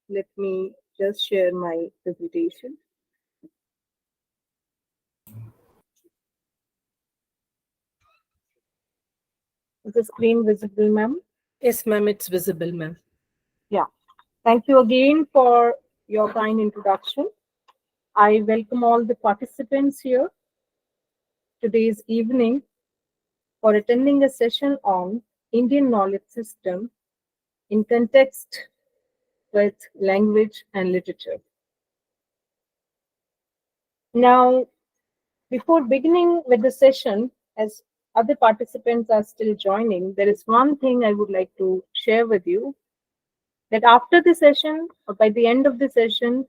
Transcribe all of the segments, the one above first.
Let me just share my presentation. Is the screen visible, ma'am? Yes, ma'am, it's visible, ma'am. Yeah. Thank you again for your kind introduction. I welcome all the participants here today's evening for attending a session on Indian knowledge system in context with language and literature. Now, before beginning with the session, as other participants are still joining, there is one thing I would like to share with you, that after the session or by the end of the session,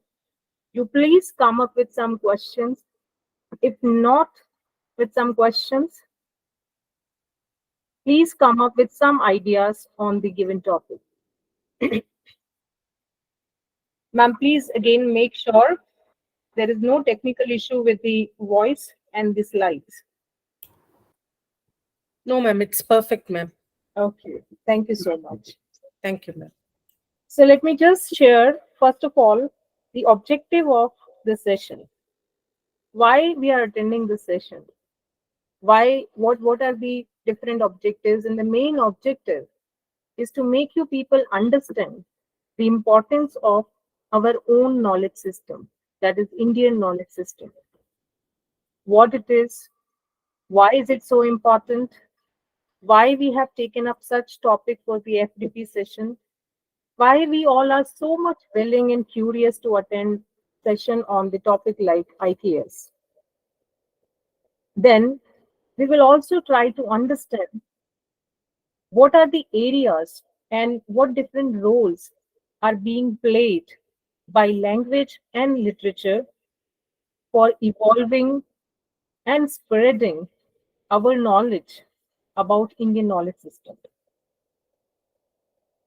you please come up with some questions. If not with some questions, please come up with some ideas on the given topic. Ma'am, please again make sure there is no technical issue with the voice and the slides. No, ma'am, it's perfect, ma'am. Okay, thank you so much. Thank you, ma'am. So let me just share, first of all, the objective of the session. Why we are attending this session? What are the different objectives? And the main objective is to make you people understand the importance of our own knowledge system, that is Indian knowledge system. What it is, why is it so important, why we have taken up such topic for the FDP session, why we all are so much willing and curious to attend session on the topic like IKS. Then we will also try to understand what are the areas and what different roles are being played by language and literature for evolving and spreading our knowledge about Indian knowledge system.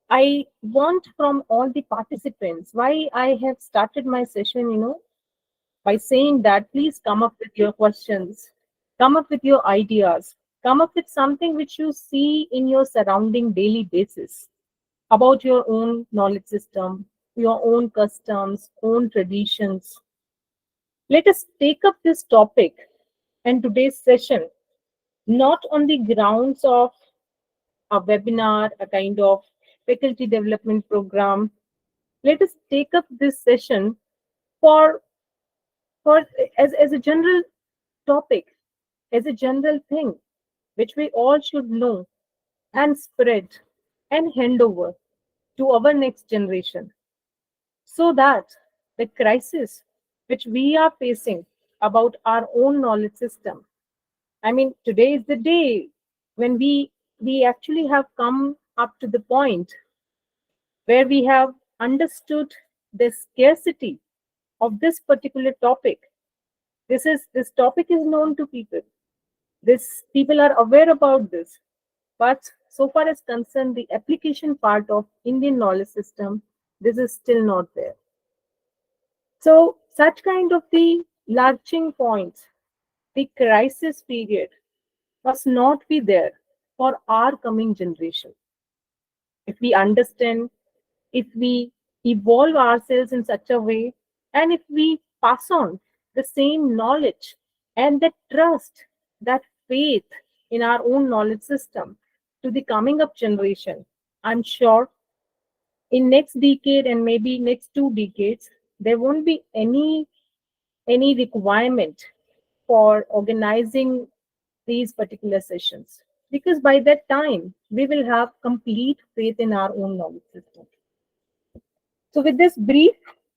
I want from all the participants, why I have started my session, by saying that please come up with your questions, come up with your ideas, come up with something which you see in your surrounding daily basis about your own knowledge system, your own customs, own traditions. Let us take up this topic and today's session not on the grounds of a webinar, a kind of faculty development program. Let us take up this session for for as a general topic, as a general thing, which we all should know and spread and hand over to our next generation, so that the crisis which we are facing about our own knowledge system, I mean, today is the day when we actually have come up to the point where we have understood the scarcity of this particular topic. This topic is known to people. This people are aware about this, but so far as concerned, the application part of Indian knowledge system, this is still not there. So such kind of the lurching points, the crisis period must not be there for our coming generation. If we understand, if we evolve ourselves in such a way, and if we pass on the same knowledge and that trust, that faith in our own knowledge system to the coming up generation, I'm sure in next decade and maybe next 2 decades, there won't be any requirement for organizing these particular sessions, because by that time we will have complete faith in our own knowledge system. So with this brief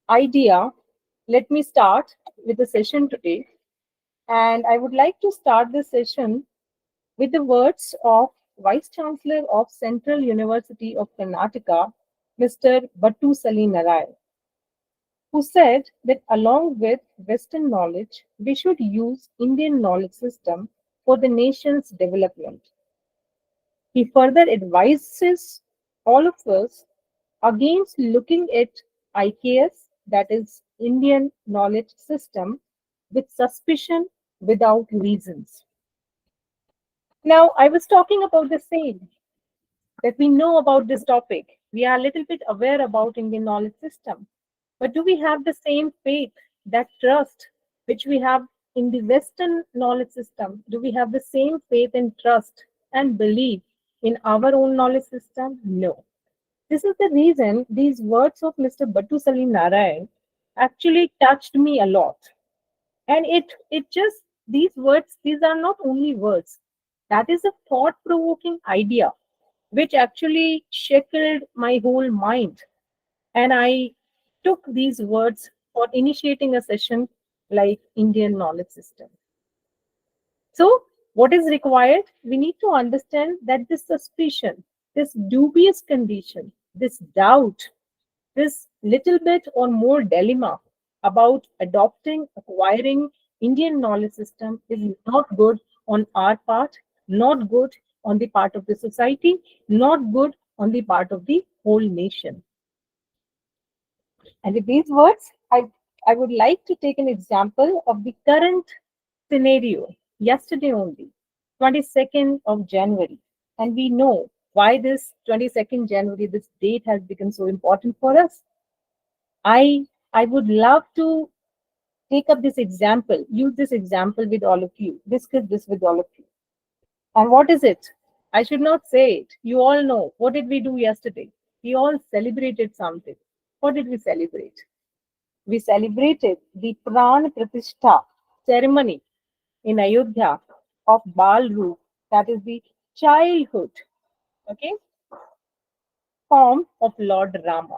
idea, let me start with the session today. And I would like to start the session with the words of Vice Chancellor of Central University of Karnataka, Mr. Battu Sali Narai, who said that along with Western knowledge, we should use Indian knowledge system for the nation's development. He further advises all of us against looking at IKS, that is Indian knowledge system, with suspicion without reasons. Now, I was talking about the same, that we know about this topic, We are a little bit aware about Indian knowledge system. But do we have the same faith, that trust which we have in the Western knowledge system? Do we have the same faith and trust and belief in our own knowledge system? No. This is the reason these words of Mr. Bhattu Salim Narayan actually touched me a lot. And it just, these words, these are not only words. That is a thought provoking idea which actually shackled my whole mind. And I took these words for initiating a session like Indian knowledge system. So, what is required? We need to understand that this suspicion, this dubious condition, this doubt, this little bit or more dilemma about adopting, acquiring Indian knowledge system is not good on our part, not good on the part of the society, not good on the part of the whole nation. And with these words, I would like to take an example of the current scenario yesterday only, 22nd of January. And we know why this 22nd January, this date has become so important for us. I would love to take up this example, use this example with all of you, discuss this with all of you. And what is it? I should not say it. You all know. What did we do yesterday? We all celebrated something. What did we celebrate? We celebrated the Pran Pratishtha ceremony in Ayodhya of Bal Roop, that is the childhood, okay, form of Lord Rama.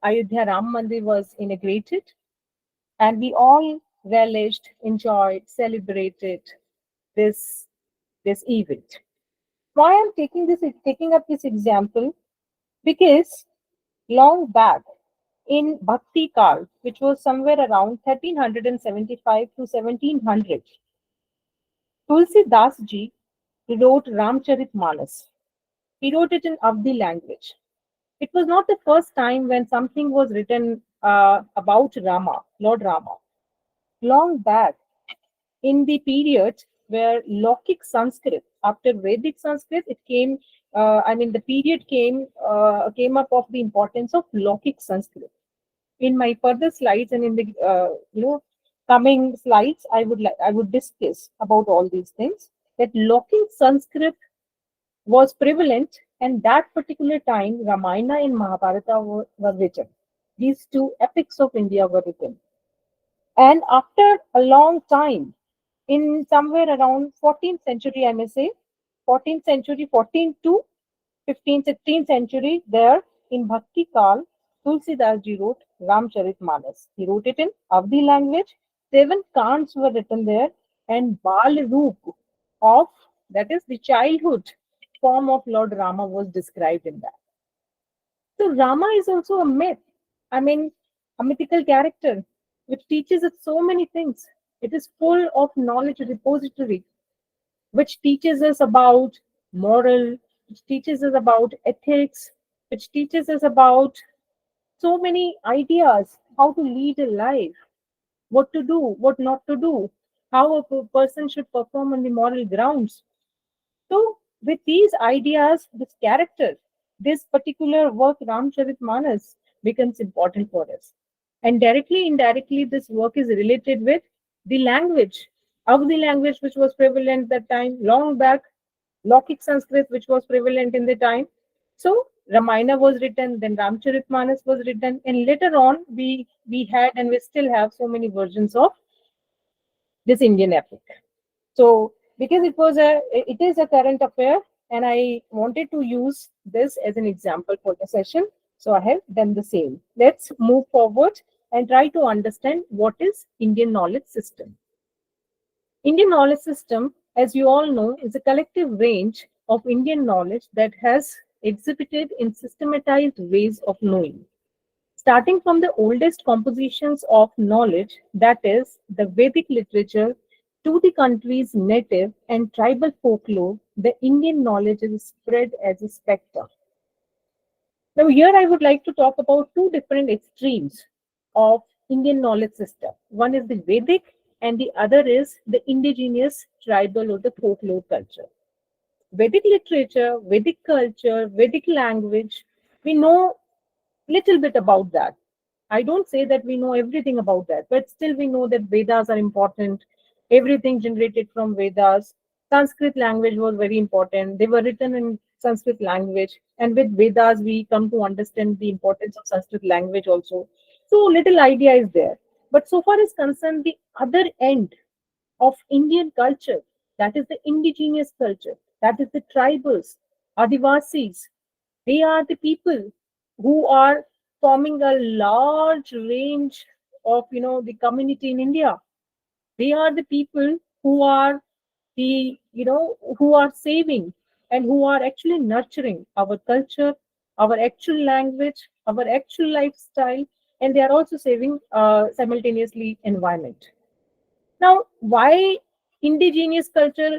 Ayodhya Ram Mandir was inaugurated, and we all relished, enjoyed, celebrated this this event. Why I'm taking up this example? Because long back in Bhakti Kal, which was somewhere around 1375 to 1700, Tulsi Das ji wrote Ramcharit Manas. He wrote it in Avdi language. It was not the first time when something was written about Rama, Lord Rama. Long back, in the period where Lokik Sanskrit, after Vedic Sanskrit, it came. The period came up of the importance of Lokik Sanskrit. In my further slides and in the coming slides, I would discuss about all these things. That Lokik Sanskrit was prevalent, and that particular time Ramayana and Mahabharata were written. These two epics of India were written. And after a long time, in somewhere around 14th century, I may say, 14th century, 14th to 15th, 16th century, there in Bhakti Kal, Tulsidas ji wrote Ramcharit Manas. He wrote it in Avdi language. 7 kants were written there, and Bal Roop of, that is the childhood form of Lord Rama, was described in that. So Rama is also a myth. I mean, a mythical character which teaches us so many things. It is full of knowledge repository, which teaches us about moral, which teaches us about ethics, which teaches us about so many ideas, how to lead a life, what to do, what not to do, how a person should perform on the moral grounds. So, with these ideas, this character, this particular work, Ramcharitmanas, becomes important for us. And directly, indirectly, this work is related with the language, of the language which was prevalent that time, long back, Lokik Sanskrit, which was prevalent in the time. So, Ramayana was written, then Ramcharitmanas was written, and later on, we had and we still have so many versions of this Indian epic. So because it is a current affair, and I wanted to use this as an example for the session, so I have done the same. Let's move forward and try to understand what is Indian knowledge system. Indian knowledge system, as you all know, is a collective range of Indian knowledge that has exhibited in systematized ways of knowing. Starting from the oldest compositions of knowledge, that is, the Vedic literature, to the country's native and tribal folklore, the Indian knowledge is spread as a spectrum. Now, here I would like to talk about two different extremes of Indian knowledge system. One is the Vedic, and the other is the indigenous tribal or the folklore culture. Vedic literature, Vedic culture, Vedic language. We know little bit about that. I don't say that we know everything about that, but still we know that Vedas are important. Everything generated from Vedas. Sanskrit language was very important. They were written in Sanskrit language. And with Vedas, we come to understand the importance of Sanskrit language also. So little idea is there. But so far as concerned, the other end of Indian culture, that is the indigenous culture, that is the tribals, Adivasis. They are the people who are forming a large range of the community in India. They are the people who are the who are saving and who are actually nurturing our culture, our actual language, our actual lifestyle, and they are also saving simultaneously environment. Now, why indigenous culture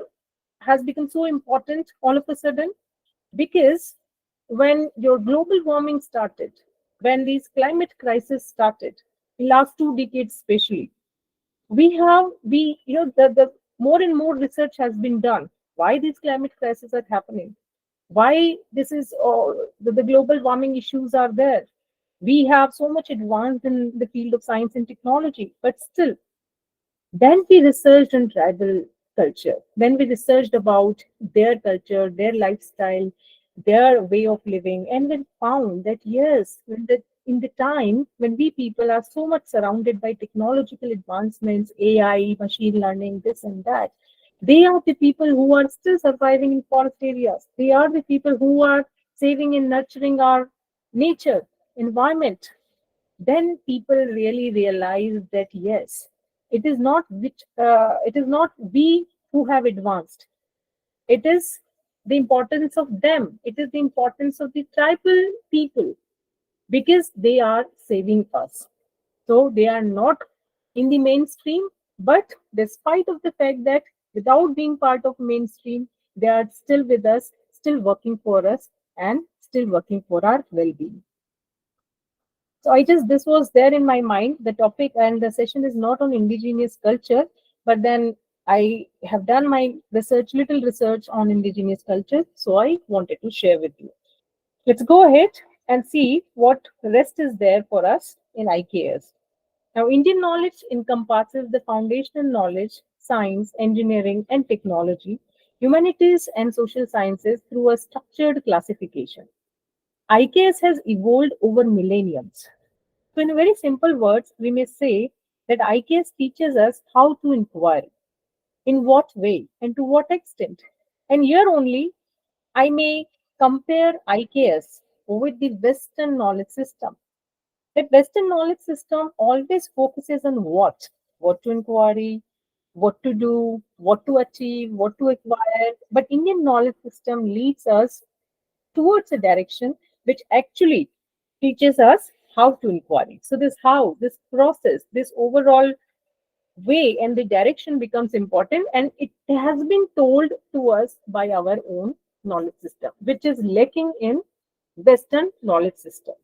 has become so important all of a sudden? Because when your global warming started, when these climate crisis started, in last 2 decades especially, the more and more research has been done. Why these climate crises are happening? Why this is the global warming issues are there? We have so much advanced in the field of science and technology, but still then we researched on tribal culture. Then we researched about their culture, their lifestyle, their way of living, and we found that yes, in the time when we people are so much surrounded by technological advancements, AI, machine learning, this and that, they are the people who are still surviving in forest areas. They are the people who are saving and nurturing our nature, environment. Then people really realize that yes, it is not we who have advanced. It is the importance of them. It is the importance of the tribal people because they are saving us. So they are not in the mainstream, but despite of the fact that without being part of mainstream, they are still with us, still working for us, and still working for our well-being. So I just this was there in my mind. The topic and the session is not on indigenous culture, but then I have done my research, little research on indigenous culture, so I wanted to share with you. Let's go ahead and see what rest is there for us in IKS. Now, Indian knowledge encompasses the foundational knowledge, science, engineering, and technology, humanities, and social sciences through a structured classification. IKS has evolved over millenniums. So, in very simple words, we may say that IKS teaches us how to inquire, in what way, and to what extent. And here only I may compare IKS with the Western knowledge system. That Western knowledge system always focuses on what to inquiry, what to do, what to achieve, what to acquire. But Indian knowledge system leads us towards a direction which actually teaches us how to inquiry. So this how, this process, this overall way and the direction becomes important, and it has been told to us by our own knowledge system, which is lacking in Western knowledge system.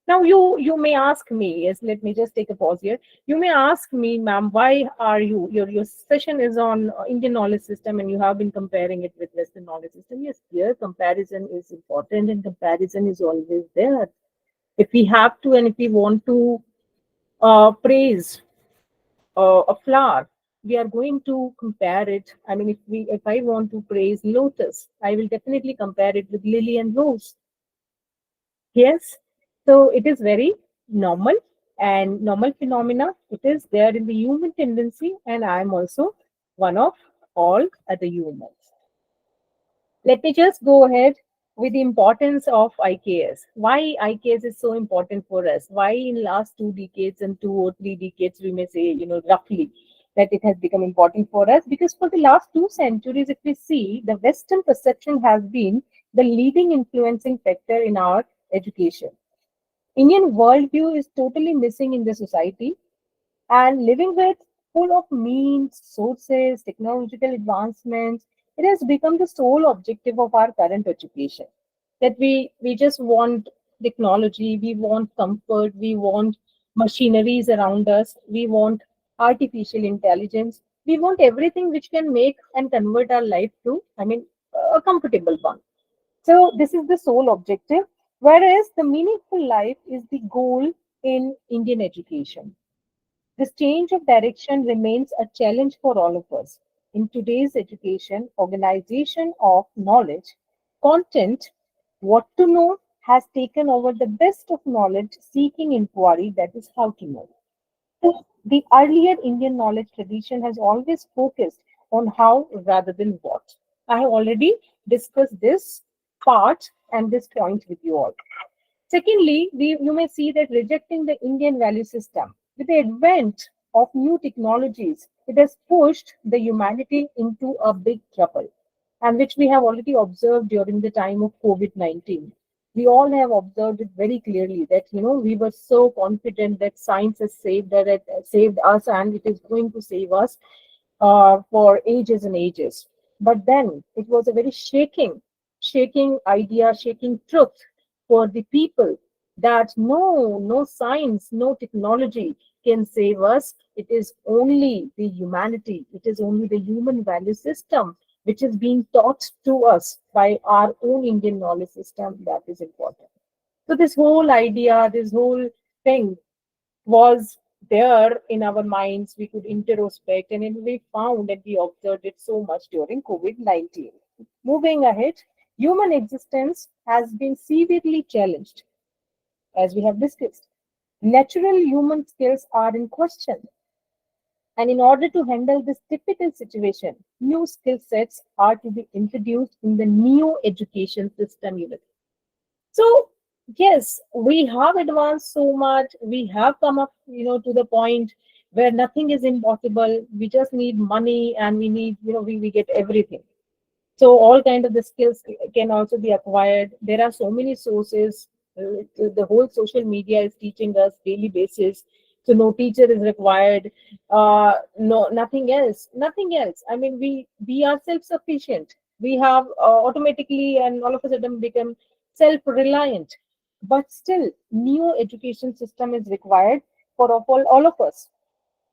Now you may ask me, yes, let me just take a pause here. You may ask me, ma'am, why are your session is on Indian knowledge system and you have been comparing it with Western knowledge system? Yes, here comparison is important and comparison is always there. If we have to and if we want to praise a flower, we are going to compare it. I mean, if I want to praise lotus, I will definitely compare it with lily and rose. Yes, so it is very normal and normal phenomena. It is there in the human tendency, and I am also one of all other humans. Let me just go ahead with the importance of IKS. Why IKS is so important for us? Why in last 2 decades and 2 or 3 decades we may say, roughly that it has become important for us? Because for the last 2 centuries, if we see, the Western perception has been the leading influencing factor in our education. Indian worldview is totally missing in the society, and living with full of means, sources, technological advancements, it has become the sole objective of our current education. That we just want technology, we want comfort, we want machineries around us, we want artificial intelligence, we want everything which can make and convert our life to, I mean, a comfortable one. So this is the sole objective, whereas the meaningful life is the goal in Indian education. This change of direction remains a challenge for all of us. In today's education, organization of knowledge, content, what to know has taken over the best of knowledge seeking inquiry, that is, how to know. So the earlier Indian knowledge tradition has always focused on how rather than what. I have already discussed this part and this point with you all. Secondly, you may see that rejecting the Indian value system. With the advent of new technologies, it has pushed the humanity into a big trouble, and which we have already observed during the time of COVID-19. We all have observed it very clearly that we were so confident that science has saved us, and it is going to save us for ages and ages. But then it was a very shaking idea, shaking truth for the people that no science, no technology can save us. It is only the humanity, it is only the human value system which is being taught to us by our own Indian knowledge system that is important. So this whole idea, this whole thing was there in our minds. We could introspect, and then we found and we observed it so much during COVID-19. Moving ahead, human existence has been severely challenged, as we have discussed. Natural human skills are in question. And in order to handle this typical situation, new skill sets are to be introduced in the new education system unit. So yes, we have advanced so much. We have come up, to the point where nothing is impossible. We just need money, and we need, we get everything. So all kind of the skills can also be acquired. There are so many sources. The whole social media is teaching us daily basis. So no teacher is required. No, nothing else. I mean, we are self sufficient. We have automatically and all of a sudden become self reliant. But still, new education system is required for all of us.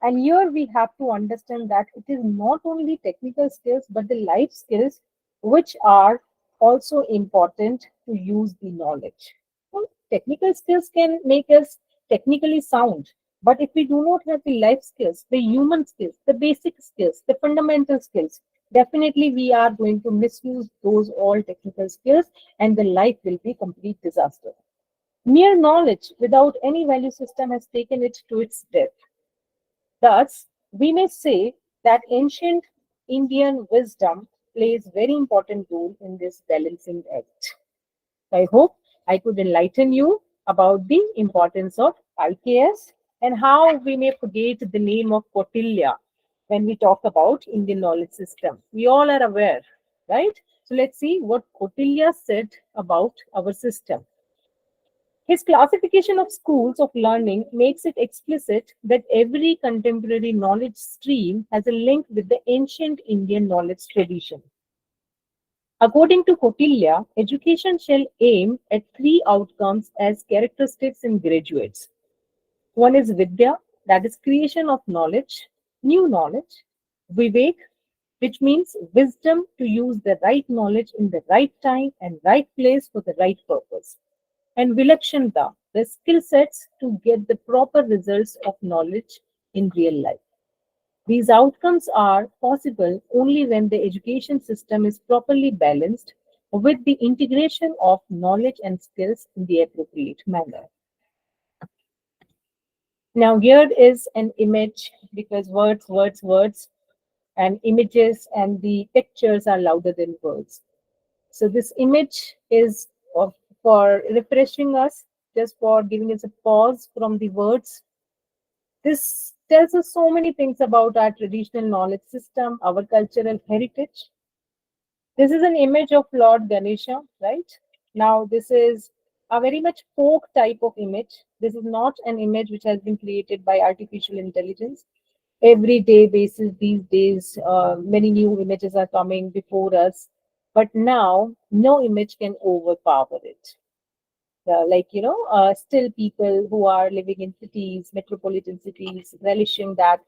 And here we have to understand that it is not only technical skills, but the life skills which are also important to use the knowledge. So technical skills can make us technically sound, but if we do not have the life skills, the human skills, the basic skills, the fundamental skills, definitely we are going to misuse those all technical skills, and the life will be complete disaster. Mere knowledge without any value system has taken it to its death. Thus, we may say that ancient Indian wisdom plays very important role in this balancing act. I hope I could enlighten you about the importance of IKS and how we may forget the name of Kautilya when we talk about Indian knowledge system. We all are aware, right? So let's see what Kautilya said about our system. His classification of schools of learning makes it explicit that every contemporary knowledge stream has a link with the ancient Indian knowledge tradition. According to Kautilya, education shall aim at three outcomes as characteristics in graduates. One is Vidya, that is creation of knowledge, new knowledge, Vivek, which means wisdom to use the right knowledge in the right time and right place for the right purpose, and Vilakshanta, the skill sets to get the proper results of knowledge in real life. These outcomes are possible only when the education system is properly balanced with the integration of knowledge and skills in the appropriate manner. Now, here is an image because words, and images and the pictures are louder than words. So this image is for refreshing us, just for giving us a pause from the words. This tells us so many things about our traditional knowledge system, our cultural heritage. This is an image of Lord Ganesha, right? Now, this is a very much folk type of image. This is not an image which has been created by artificial intelligence. Everyday basis these days, many new images are coming before us, but now no image can overpower it. Still people who are living in cities, metropolitan cities, relishing that,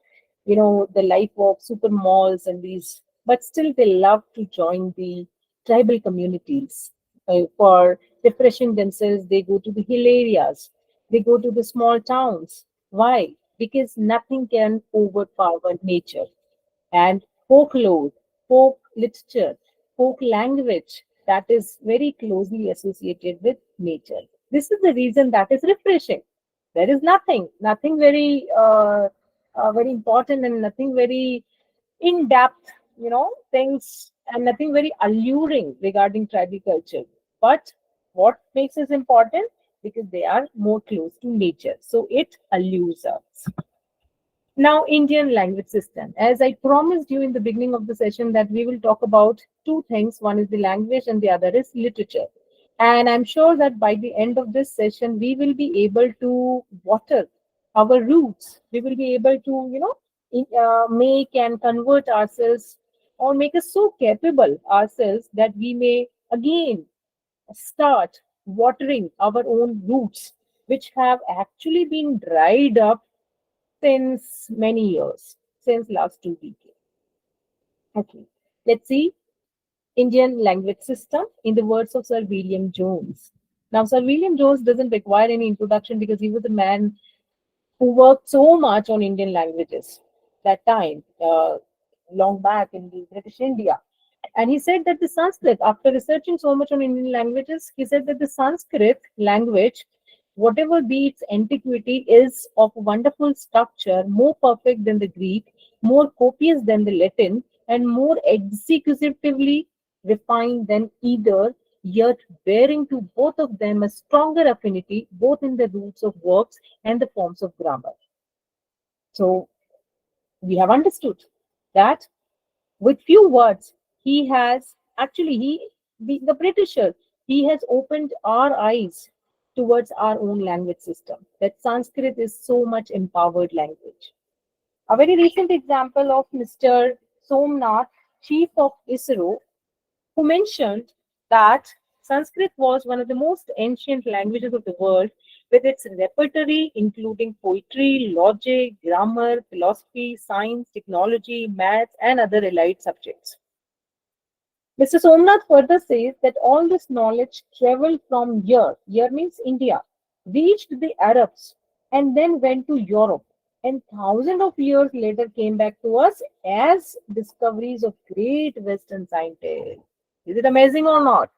the life of super malls and these, but still they love to join the tribal communities. For refreshing themselves, they go to the hill areas, they go to the small towns. Why? Because nothing can overpower nature. And folklore, folk literature, folk language, that is very closely associated with nature. This is the reason that is refreshing. There is nothing very very important and nothing very in depth, things, and nothing very alluring regarding tribal culture. But what makes us important? Because they are more close to nature, so it allures us. Now, Indian language system. As I promised you in the beginning of the session, that we will talk about two things. One is the language and the other is literature. And I'm sure that by the end of this session, we will be able to water our roots. We will be able to, make and convert ourselves, or make us so capable ourselves that we may again start watering our own roots, which have actually been dried up since many years, since last 2 decades. Okay, let's see Indian language system in the words of Sir William Jones. Now, Sir William Jones doesn't require any introduction because he was a man who worked so much on Indian languages that time, long back in the British India. And he said that the Sanskrit, after researching so much on Indian languages, he said that the Sanskrit language, whatever be its antiquity, is of wonderful structure, more perfect than the Greek, more copious than the Latin, and more executively refined than either, yet bearing to both of them a stronger affinity, both in the roots of works and the forms of grammar. So we have understood that with few words, he has actually, the Britisher, he has opened our eyes towards our own language system, that Sanskrit is so much empowered language. A very recent example of Mr. Somnath, chief of ISRO, who mentioned that Sanskrit was one of the most ancient languages of the world, with its repertory including poetry, logic, grammar, philosophy, science, technology, maths, and other allied subjects. Mr. Somnath further says that all this knowledge traveled from here means India, reached the Arabs, and then went to Europe, and thousands of years later came back to us as discoveries of great Western scientists. Is it amazing or not?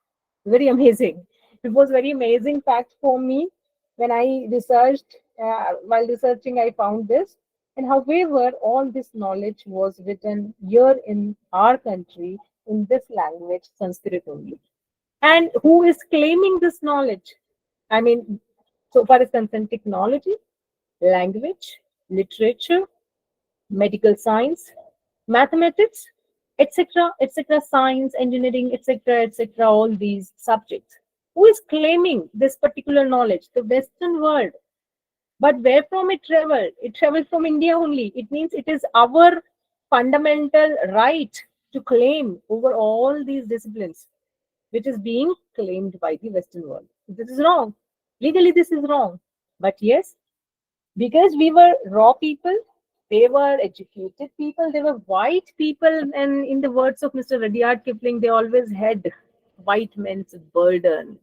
Very amazing. It was very amazing fact for me when I researched. While researching, I found this. And however, all this knowledge was written here in our country in this language, Sanskrit only. And who is claiming this knowledge? I mean, so far as concerned, technology, language, literature, medical science, mathematics, etc., etc., science, engineering, etc., etc., all these subjects. Who is claiming this particular knowledge? The Western world. But where from it traveled? It traveled from India only. It means it is our fundamental right to claim over all these disciplines, which is being claimed by the Western world. This is wrong. Legally, this is wrong. But yes, because we were raw people, they were educated people, they were white people, and in the words of Mr. Rudyard Kipling, they always had white men's burden.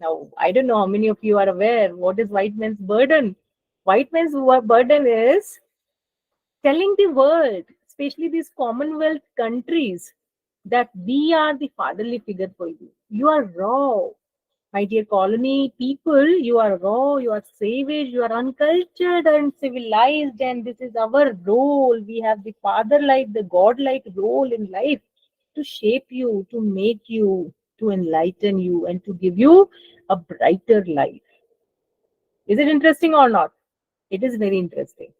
Now, I don't know how many of you are aware what is white man's burden. White man's burden is telling the world, especially these Commonwealth countries, that we are the fatherly figure for you. You are raw. My dear colony people, you are raw, you are savage, you are uncultured and civilized, and this is our role. We have the father-like, the God-like role in life to shape you, to make you, to enlighten you, and to give you a brighter life. Is it interesting or not? It is very interesting.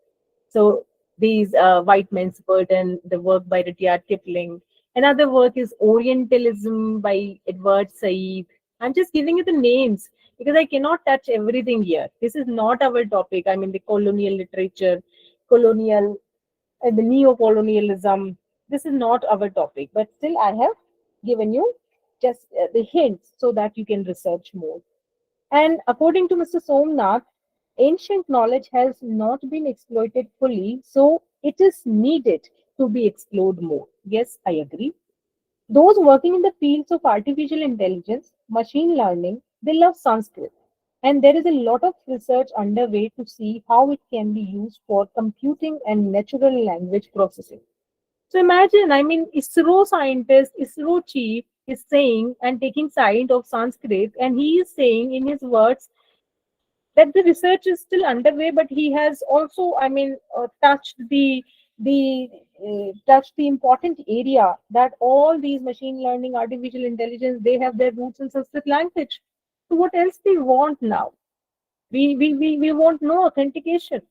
So these White Men's Burden, the work by Rudyard Kipling. Another work is Orientalism by Edward Said. I'm just giving you the names because I cannot touch everything here. This is not our topic. I mean, the colonial literature, colonial, the neo-colonialism. This is not our topic, but still I have given you just the hints so that you can research more. And according to Mr. Somnath, ancient knowledge has not been exploited fully, so it is needed to be explored more. Yes, I agree. Those working in the fields of artificial intelligence, machine learning, they love Sanskrit. And there is a lot of research underway to see how it can be used for computing and natural language processing. So imagine, I mean, ISRO scientist, ISRO chief is saying and taking side of Sanskrit, and he is saying in his words that the research is still underway, but he has also, I mean, touched the important area that all these machine learning, artificial intelligence, they have their roots in Sanskrit language. So what else we want now? We want no authentication.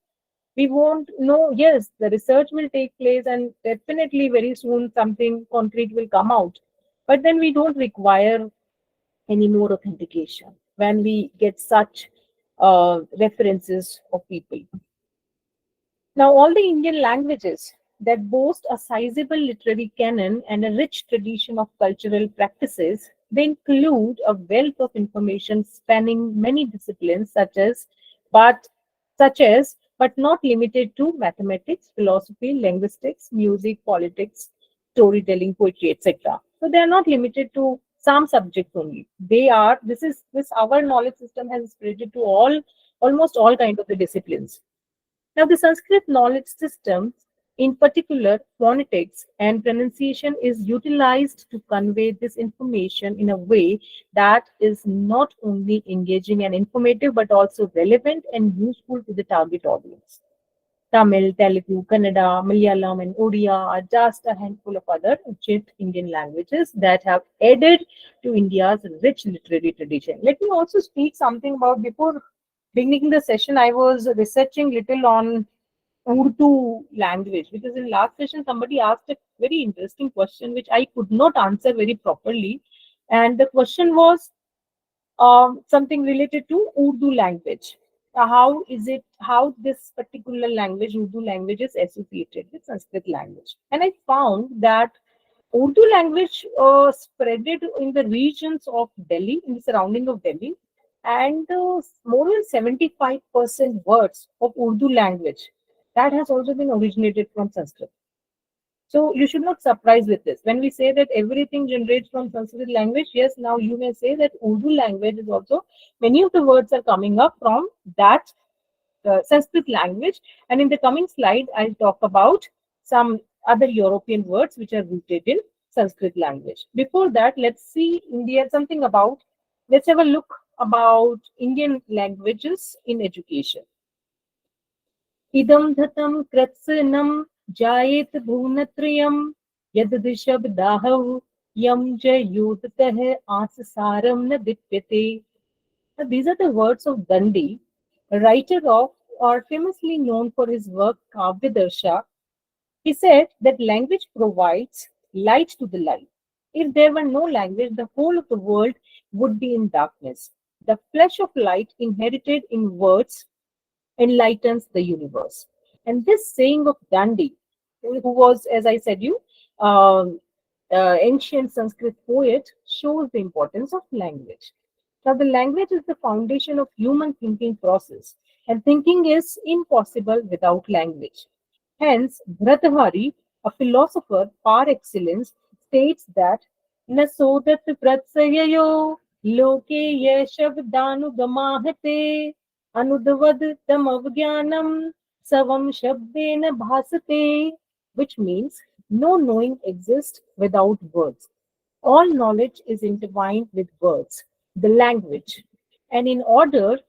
We won't know. Yes, the research will take place, and definitely very soon something concrete will come out. But then we don't require any more authentication when we get such references of people. Now, all the Indian languages that boast a sizable literary canon and a rich tradition of cultural practices, they include a wealth of information spanning many disciplines but but not limited to mathematics, philosophy, linguistics, music, politics, storytelling, poetry, etc. So they are not limited to some subjects only. They are this our knowledge system has spread to almost all kind of the disciplines. Now, the Sanskrit knowledge system, in particular phonetics and pronunciation, is utilized to convey this information in a way that is not only engaging and informative but also relevant and useful to the target audience. Tamil, Telugu, Kannada, Malayalam, and Odia are just a handful of other ancient Indian languages that have added to India's rich literary tradition. Let me also speak something about before beginning the session. I was researching little on Urdu language because in last session somebody asked a very interesting question which I could not answer very properly, and the question was something related to Urdu language. How is it, how this particular language, Urdu language, is associated with Sanskrit language? And I found that Urdu language spreaded in the regions of Delhi, in the surrounding of Delhi, and more than 75% words of Urdu language that has also been originated from Sanskrit. So you should not surprise with this. When we say that everything generates from Sanskrit language, yes, now you may say that Urdu language is also, many of the words are coming up from that Sanskrit language. And in the coming slide, I'll talk about some other European words which are rooted in Sanskrit language. Before that, let's see India something about, let's have a look about Indian languages in education. इदं धतं कृत्स्नं जायेत भुवनत्रयं यदृशब्दाहौ यं च योततः आससारं न दीप्यते. These are the words of Dandi, a writer of or famously known for his work Kavya. He said that language provides light to the light. If there were no language, the whole of the world would be in darkness. The flash of light inherited in words enlightens the universe. And this saying of Dandi, who was, as I said, um, ancient Sanskrit poet, shows the importance of language. Now, the language is the foundation of human thinking process, and thinking is impossible without language. Hence, Bhartahari, a philosopher par excellence, states that Nasodat pratsayayo loke yeshabdanugamahate anudavad tamavgyanam savam shabdena bhasate, which means no knowing exists without words. All knowledge is intertwined with words, the language. And in order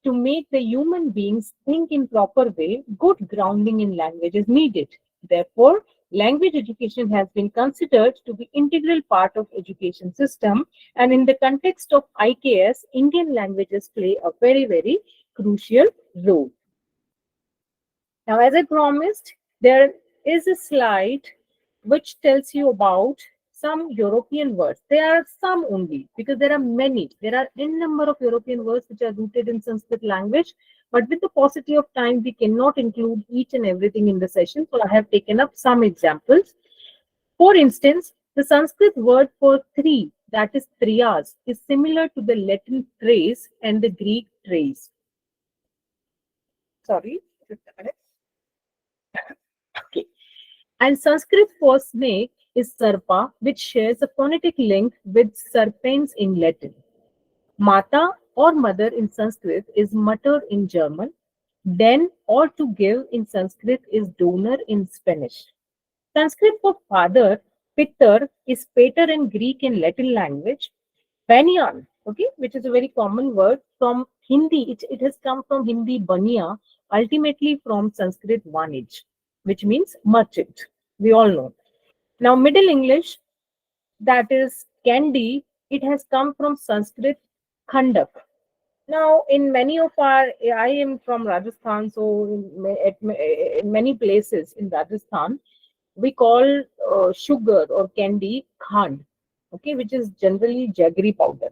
to make the human beings think in proper way, good grounding in language is needed. Therefore, language education has been considered to be integral part of education system, and in the context of IKS, Indian languages play a very crucial role. Now, as I promised, there is a slide which tells you about some European words. There are some only because there are many. There are n number of European words which are rooted in Sanskrit language. But with the paucity of time, we cannot include each and everything in the session. So I have taken up some examples. For instance, the Sanskrit word for three, that is triyas, is similar to the Latin trace and the Greek trace. Sorry, just a minute. Okay. And Sanskrit for snake is Sarpa, which shares a phonetic link with serpens in Latin. Mata or mother in Sanskrit is Mutter in German. Den or to give in Sanskrit is donor in Spanish. Sanskrit for father, Pitter, is pater in Greek and Latin language. Banyan, okay, which is a very common word from Hindi. It has come from Hindi banya, ultimately from Sanskrit vanij, which means merchant. We all know. Now, Middle English, that is candy, it has come from Sanskrit khandak. Now, in many of our, I am from Rajasthan, so in many places in Rajasthan, we call sugar or candy khand, okay, which is generally jaggery powder.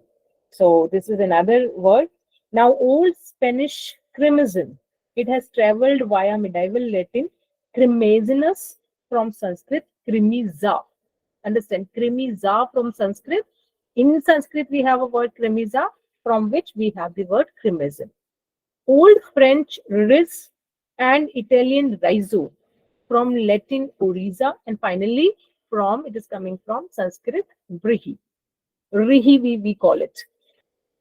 So this is another word. Now, Old Spanish crimson, it has traveled via medieval Latin, cremazinus from Sanskrit, cremiza. Understand, cremiza from Sanskrit. In Sanskrit, we have a word cremiza, from which we have the word crimson. Old French ris and Italian riso from Latin orisa, and finally from it is coming from Sanskrit brihi. Rihi we call it.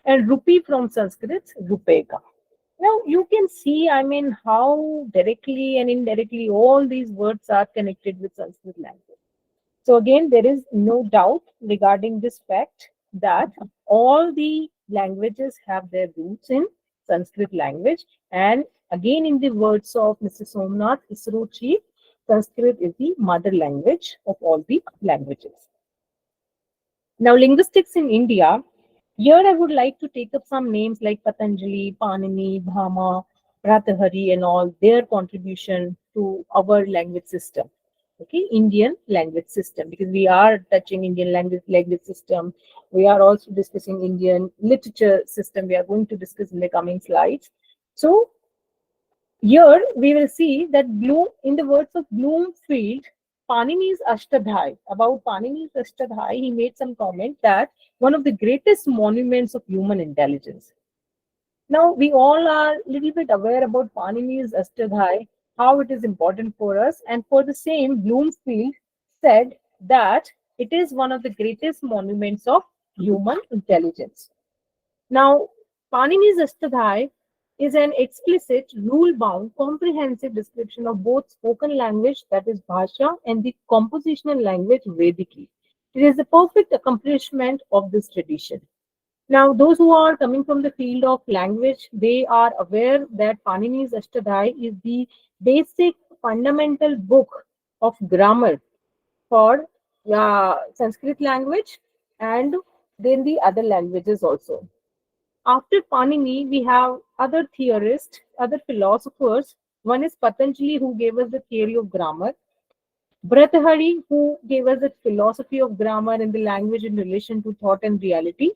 And rupee from Sanskrit rupeka. Now you can see, I mean, how directly and indirectly all these words are connected with Sanskrit language. So again, there is no doubt regarding this fact that all the languages have their roots in Sanskrit language. And again, in the words of Mr. Somnath, ISRO chief, Sanskrit is the mother language of all the languages. Now, linguistics in India, here I would like to take up some names like Patanjali, Panini, Bhama, Bhartahari, and all their contribution to our language system. Okay, Indian language system, because we are touching Indian language system. We are also discussing Indian literature system. We are going to discuss in the coming slides. So here we will see that Bloom, in the words of Bloomfield, Panini's Ashtadhyayi, about Panini's Ashtadhyayi, he made some comment that one of the greatest monuments of human intelligence. Now, we all are a little bit aware about Panini's Ashtadhyayi, how it is important for us, and for the same, Bloomfield said that it is one of the greatest monuments of human intelligence. Now, Panini's Ashtadhyayi is an explicit, rule-bound, comprehensive description of both spoken language, that is Bhasha, and the compositional language Vediki. It is a perfect accomplishment of this tradition. Now, those who are coming from the field of language, they are aware that Panini's Ashtadhyayi is the basic fundamental book of grammar for Sanskrit language and then the other languages also. After Panini, we have other theorists, other philosophers. One is Patanjali, who gave us the theory of grammar. Bhartahari, who gave us the philosophy of grammar and the language in relation to thought and reality.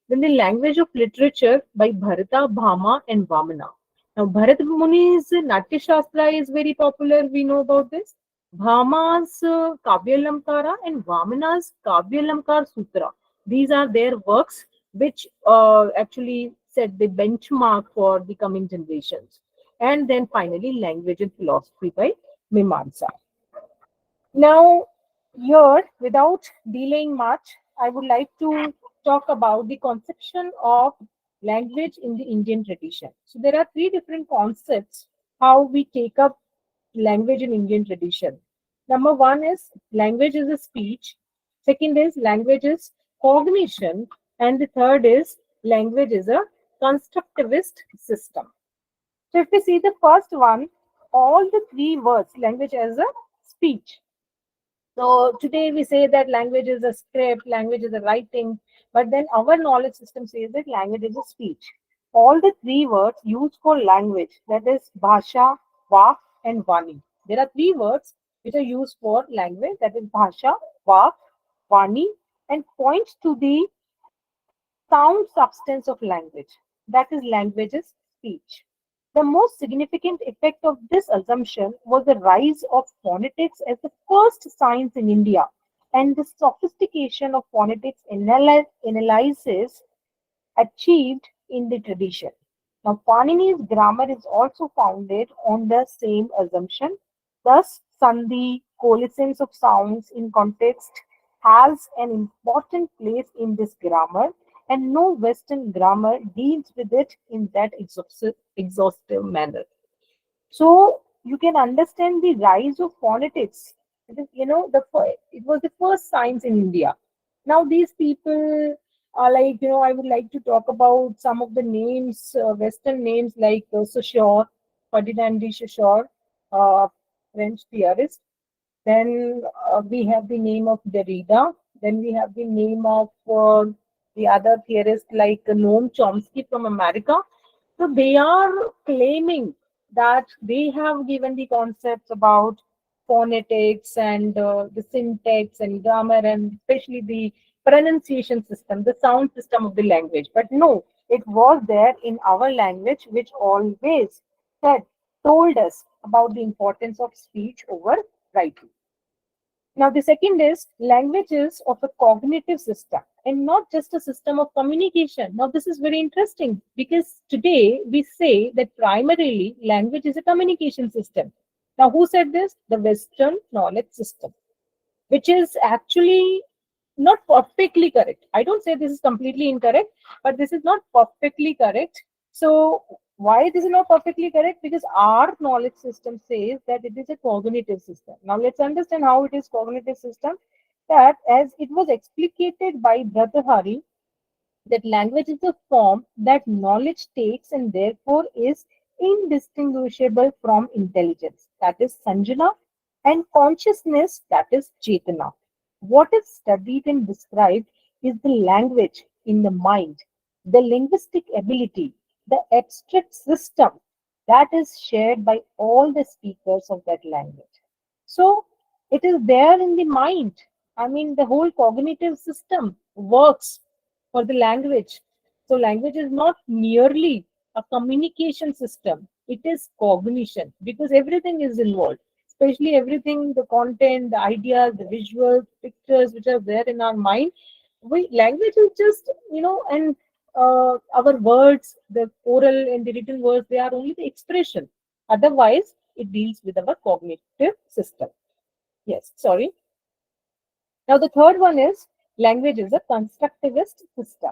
Then the language of literature by Bharata, Bhama, and Vamana. Now, Bharat Muni's Natya Shastra is very popular. We know about this. Bhama's Kavya Lamkara and Vamana's Kavya Lamkar Sutra. These are their works which actually set the benchmark for the coming generations. And then finally, language and philosophy by Mimamsa. Now, here, without delaying much, I would like to talk about the conception of language in the Indian tradition. So, there are three different concepts how we take up language in Indian tradition. Number one is language is a speech. Second is language is cognition. And the third is language is a constructivist system. So, if we see the first one, all the three words, language as a speech. So today we say that language is a script, language is a writing, but then our knowledge system says that language is a speech. All the three words used for language, that is bhasha, vak, and vani. There are three words which are used for language, that is bhasha, vak, vani, and points to the sound substance of language. That is language is speech. The most significant effect of this assumption was the rise of phonetics as the first science in India and the sophistication of phonetics analysis achieved in the tradition. Now, Panini's grammar is also founded on the same assumption. Thus, Sandhi, coalescence of sounds in context has an important place in this grammar, and no Western grammar deals with it in that exhaustive manner. So you can understand the rise of phonetics. It is, it was the first science in India. Now these people are like, I would like to talk about some of the names, Western names like Saussure, Ferdinand de Saussure, uh, French theorist. Then we have the name of Derrida. Then we have the name of the other theorist like Noam Chomsky from America. So they are claiming that they have given the concepts about phonetics and the syntax and grammar and especially the pronunciation system, the sound system of the language. But no, it was there in our language, which always said, told us about the importance of speech over writing. Now, the second is languages of a cognitive system and not just a system of communication. Now, this is very interesting because today we say that primarily language is a communication system. Now, who said this? The Western knowledge system, which is actually not perfectly correct. I don't say this is completely incorrect, but this is not perfectly correct. So, why this is not perfectly correct? Because our knowledge system says that it is a cognitive system. Now, let's understand how it is cognitive system. That as it was explicated by Brother Hari, that language is a form that knowledge takes and therefore is indistinguishable from intelligence, that is sanjana, and consciousness, that is chetana. What is studied and described is the language in the mind, the linguistic ability, the abstract system that is shared by all the speakers of that language. So it is there in the mind. I mean, the whole cognitive system works for the language. So language is not merely a communication system, it is cognition because everything is involved, especially everything, the content, the ideas, the visuals, pictures which are there in our mind. Language is just, and our words, the oral and the written words, they are only the expression. Otherwise, it deals with our cognitive system. Yes, sorry. Now, the third one is language is a constructivist system.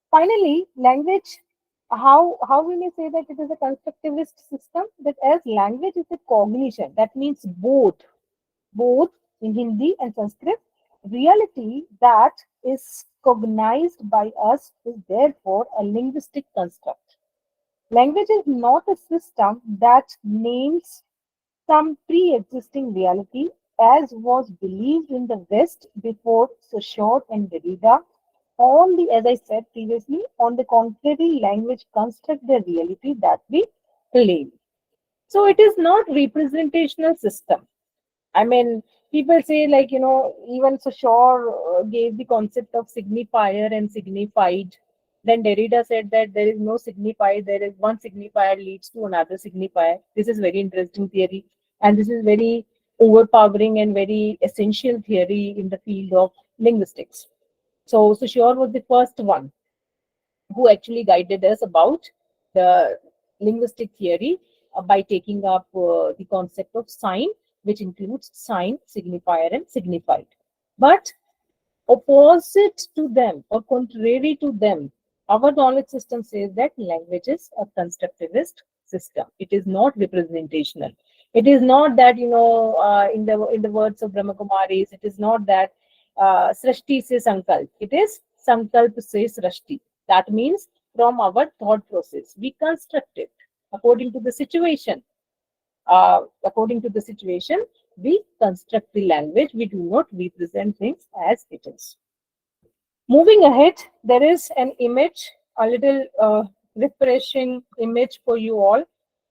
Finally, language, how we may say that it is a constructivist system, that as language is a cognition, that means both in Hindi and Sanskrit, reality that is cognized by us is therefore a linguistic construct. Language is not a system that names some pre-existing reality as was believed in the West before Saussure and Derrida. As I said previously, on the contrary, language constructs the reality that we claim. So it is not representational system. I mean, people say like, even Saussure gave the concept of signifier and signified. Then Derrida said that there is no signifier, there is one signifier leads to another signifier. This is very interesting theory. And this is very overpowering and very essential theory in the field of linguistics. So Saussure was the first one who actually guided us about the linguistic theory by taking up the concept of sign, which includes sign, signifier, and signified. But opposite to them or contrary to them, our knowledge system says that language is a constructivist system. It is not representational. It is not that in the words of Brahma Kumaris, it is not that Srashti se Sankalp. It is Sankalp se Srashti. That means from our thought process, we construct it according to the situation. According to the situation, we construct the language. We do not represent things as it is. Moving ahead, there is an image, a little refreshing image for you all,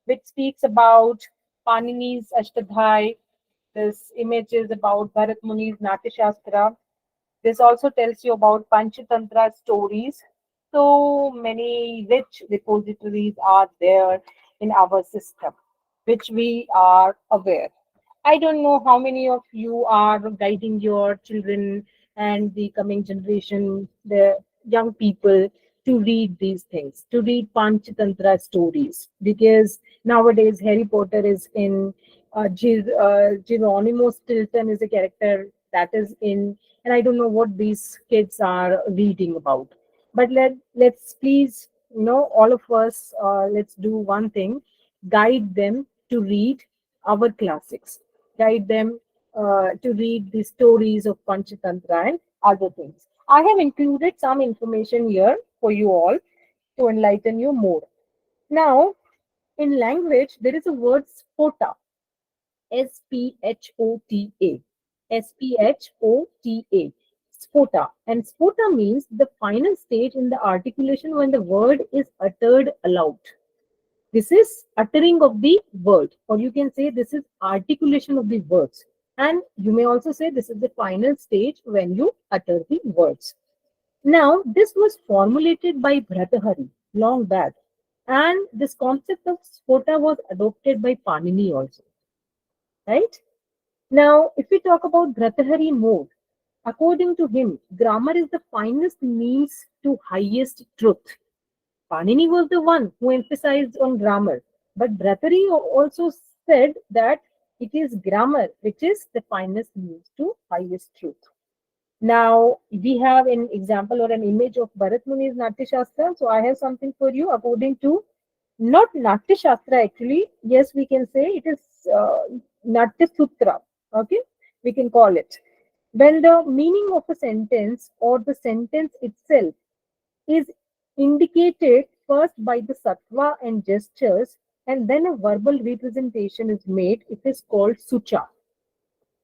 which speaks about Panini's Ashtadhyayi. This image is about Bharat Muni's Natya Shastra. This also tells you about Panchatantra stories. So many rich repositories are there in our system, which we are aware. I don't know how many of you are guiding your children and the coming generation, the young people, to read these things, to read Panchatantra stories, because nowadays Harry Potter is in, Geronimo Stilton is a character that is in, and I don't know what these kids are reading about. But let's please, all of us, let's do one thing: guide them to read our classics, guide them to read the stories of Panchatantra and other things. I have included some information here for you all to enlighten you more. Now, in language, there is a word spota. SPHOTA. SPHOTA. Spota. And spota means the final stage in the articulation when the word is uttered aloud. This is uttering of the word, or you can say this is articulation of the words. And you may also say this is the final stage when you utter the words. Now, this was formulated by Bhartahari long back, and this concept of spota was adopted by Panini also, right? Now, if we talk about Bhartahari mode, according to him, grammar is the finest means to highest truth. Panini was the one who emphasized on grammar, but Bhartahari also said that it is grammar which is the finest means to highest truth. Now, we have an example or an image of Bharat Muni's Natya Shastra. So, I have something for you according to not Natya Shastra actually. Yes, we can say it is Natya Sutra. Okay, we can call it. When the meaning of a sentence or the sentence itself is indicated first by the sattva and gestures, and then a verbal representation is made, it is called sucha.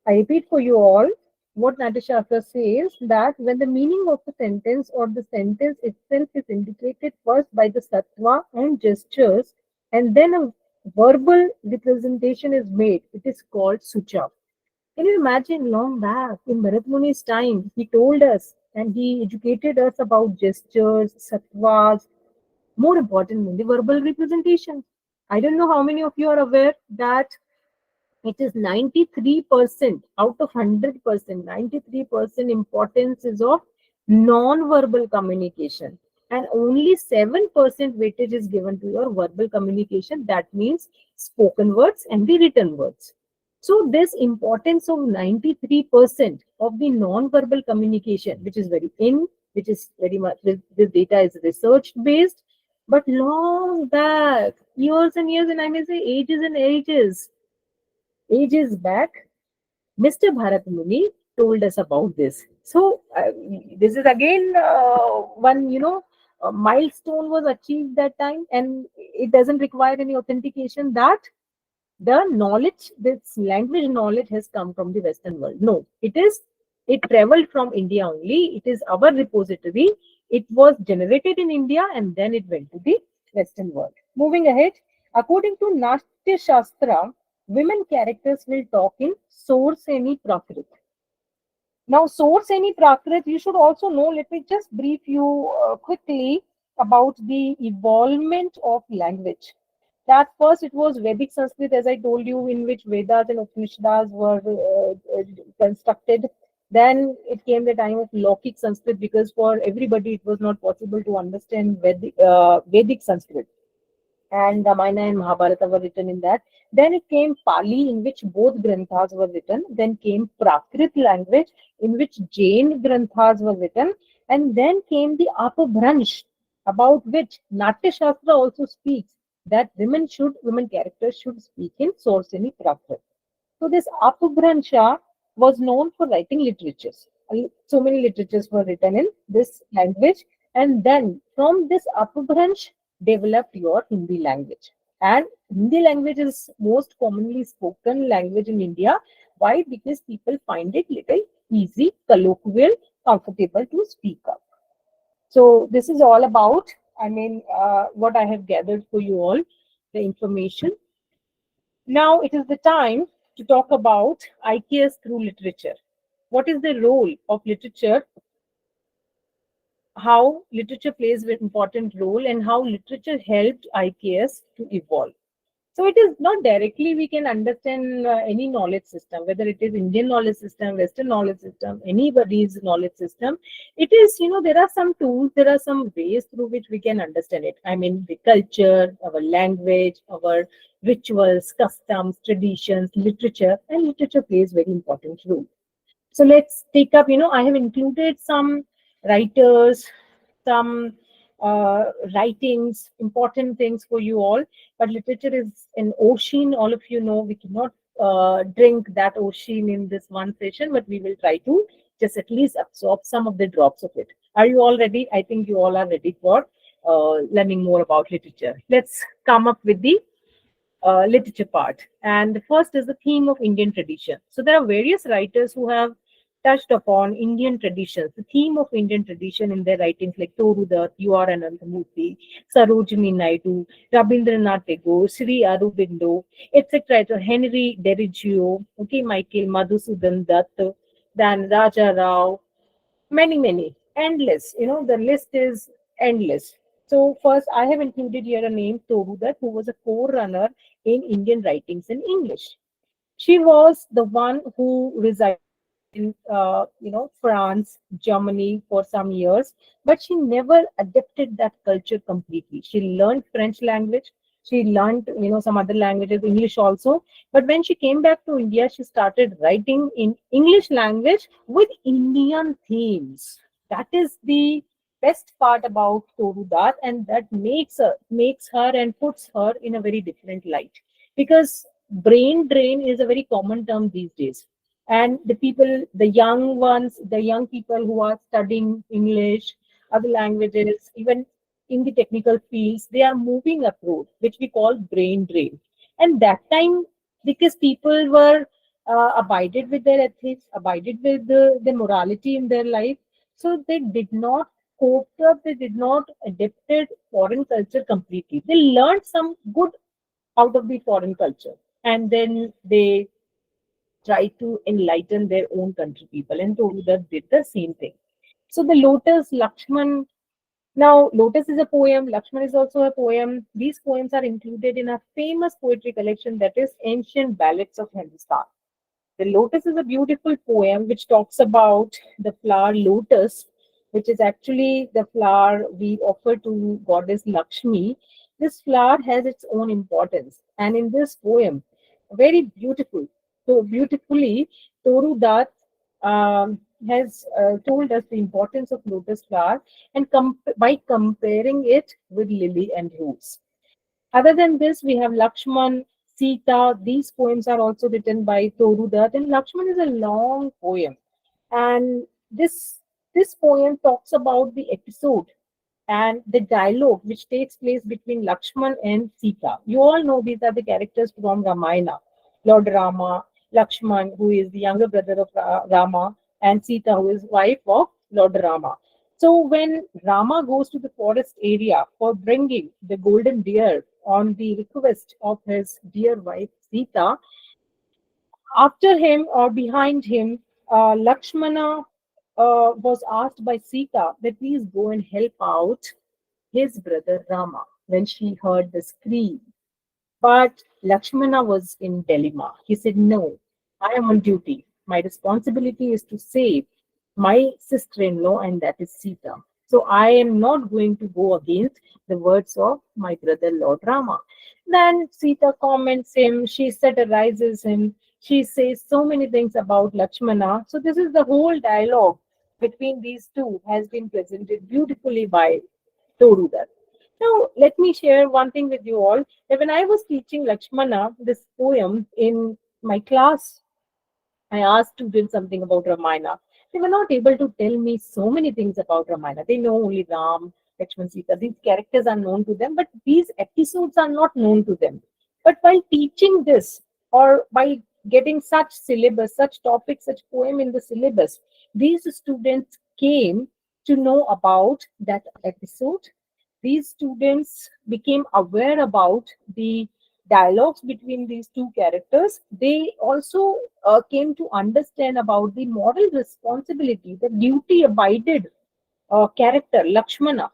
I repeat for you all what Natashastra says, that when the meaning of a sentence or the sentence itself is indicated first by the sattva and gestures, and then a verbal representation is made, it is called sucha. Can you imagine long back in Bharat Muni's time, he told us and he educated us about gestures, sattvas, more importantly, the verbal representation. I don't know how many of you are aware that it is 93% out of 100%. 93% importance is of non-verbal communication, and only 7% weightage is given to your verbal communication. That means spoken words and the written words. So this importance of 93% of the non-verbal communication, which is very which is very much, this data is research based, but long back, years and years, and I may say ages and ages back, Mr. Bharat Muni told us about this. So this is again one, a milestone was achieved that time, and it doesn't require any authentication that the knowledge, this language knowledge has come from the Western world. No, it traveled from India only. It is our repository. It was generated in India and then it went to the Western world. Moving ahead, according to Natya Shastra, women characters will talk in Sorseni Prakrit. Now, Sorseni Prakrit, you should also know, let me just brief you quickly about the evolvement of language. That first it was Vedic Sanskrit, as I told you, in which Vedas and Upanishads were constructed. Then it came the time of Laukic Sanskrit, because for everybody it was not possible to understand Vedic Sanskrit. And Ramayana and Mahabharata were written in that. Then it came Pali, in which both Granthas were written. Then came Prakrit language, in which Jain Granthas were written. And then came the Apabhransh, about which Natya Shastra also speaks, that women characters should speak in Sorseni Prakrit. So this Apabhransha was known for writing literatures. So many literatures were written in this language. And then from this Apabhransh developed your Hindi language. And Hindi language is most commonly spoken language in India. Why? Because people find it little easy, colloquial, comfortable to speak up. So this is all about, what I have gathered for you all, the information. Now it is the time to talk about IKS through literature. What is the role of literature? How literature plays an important role and how literature helped IKS to evolve. So it is not directly we can understand any knowledge system, whether it is Indian knowledge system, Western knowledge system, anybody's knowledge system. It is, there are some tools, there are some ways through which we can understand it. I mean, the culture, our language, our rituals, customs, traditions, literature, and literature plays very important role. So let's take up, I have included some writers, some writings, important things for you all. But literature is an ocean. All of you know we cannot drink that ocean in this one session, but we will try to just at least absorb some of the drops of it. Are you all ready? I think you all are ready for learning more about literature. Let's come up with the literature part. And the first is the theme of Indian tradition. So there are various writers who have touched upon Indian traditions, the theme of Indian tradition in their writings like Torudat, U.R. Ananthamurthy, Sarojini Naidu, Rabindranath Tagore, Sri Aurobindo, etc. Henry Derrigio, okay, Michael Madhusudan Dutt, then Raja Rao, many, endless. The list is endless. So first, I have included here a name, Torudat, who was a forerunner in Indian writings in English. She was the one who resided in, France, Germany for some years, but she never adapted that culture completely. She learned French language. She learned, some other languages, English also. But when she came back to India, she started writing in English language with Indian themes. That is the best part about Toru Dutt, and that makes her and puts her in a very different light, because brain drain is a very common term these days. And the young ones, the young people who are studying English, other languages, even in the technical fields, they are moving abroad, which we call brain drain. And that time, because people were abided with their ethics, abided with the morality in their life, so they did not cope up, they did not adapted foreign culture completely. They learned some good out of the foreign culture, and then they try to enlighten their own country people, and Torudat did the same thing. So the Lotus, Lakshman. Now, Lotus is a poem, Lakshman is also a poem. These poems are included in a famous poetry collection, that is Ancient Ballads of Hindustan. The Lotus is a beautiful poem which talks about the flower lotus, which is actually the flower we offer to goddess Lakshmi. This flower has its own importance, and in this poem, very beautiful, so beautifully, Toru Dutt has told us the importance of lotus flower, and by comparing it with lily and rose. Other than this, we have Lakshman, Sita. These poems are also written by Toru Dutt, and Lakshman is a long poem. And this poem talks about the episode and the dialogue which takes place between Lakshman and Sita. You all know these are the characters from Ramayana. Lord Rama, Lakshman, who is the younger brother of Rama, and Sita, who is wife of Lord Rama. So when Rama goes to the forest area for bringing the golden deer on the request of his dear wife Sita, after him or behind him, Lakshmana was asked by Sita that please go and help out his brother Rama when she heard the scream. But Lakshmana was in dilemma. He said, no, I am on duty. My responsibility is to save my sister in law, and that is Sita. So I am not going to go against the words of my brother Lord Rama. Then Sita comments him, she satirizes him, she says so many things about Lakshmana. So this is the whole dialogue between these two has been presented beautifully by Torudat. Now, let me share one thing with you all. That when I was teaching Lakshmana this poem in my class, I asked students something about Ramayana. They were not able to tell me so many things about Ramayana. They know only Ram, Lakshman, Sita. These characters are known to them, but these episodes are not known to them. But while teaching this, or by getting such syllabus, such topics, such poem in the syllabus, these students came to know about that episode. These students became aware about the dialogues between these two characters. They also came to understand about the moral responsibility, the duty abided character, Lakshmana.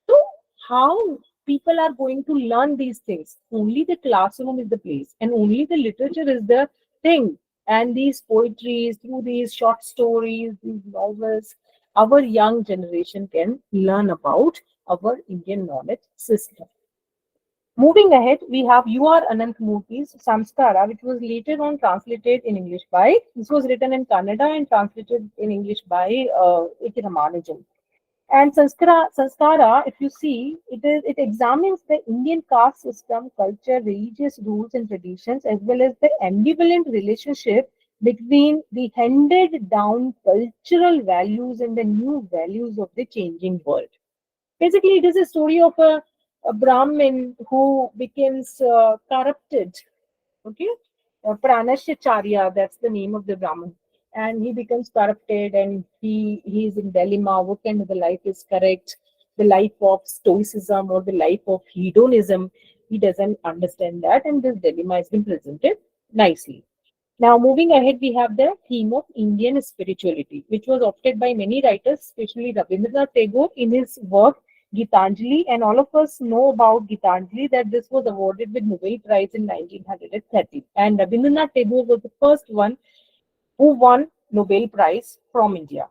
So, how people are going to learn these things? Only the classroom is the place, and only the literature is the thing. And these poetries, through these short stories, these novels, our young generation can learn about our Indian knowledge system. Moving ahead, we have U.R. Ananthamurthy's Samskara, which was later on translated in English by, this was written in Kannada and translated in English by A.K. Ramanujan. And Sanskara, if you see, it examines the Indian caste system, culture, religious rules and traditions, as well as the ambivalent relationship between the handed down cultural values and the new values of the changing world. Basically, it is a story of a Brahmin who becomes corrupted. Okay, Pranashacharya, that's the name of the Brahmin, and he becomes corrupted, and he is in dilemma. What kind of the life is correct? The life of stoicism or the life of hedonism? He doesn't understand that, and this dilemma has been presented nicely. Now, moving ahead, we have the theme of Indian spirituality, which was opted by many writers, especially Rabindranath Tagore in his work Gitanjali. And all of us know about Gitanjali that this was awarded with Nobel Prize in 1930. And Rabindranath Tagore was the first one who won Nobel Prize from India.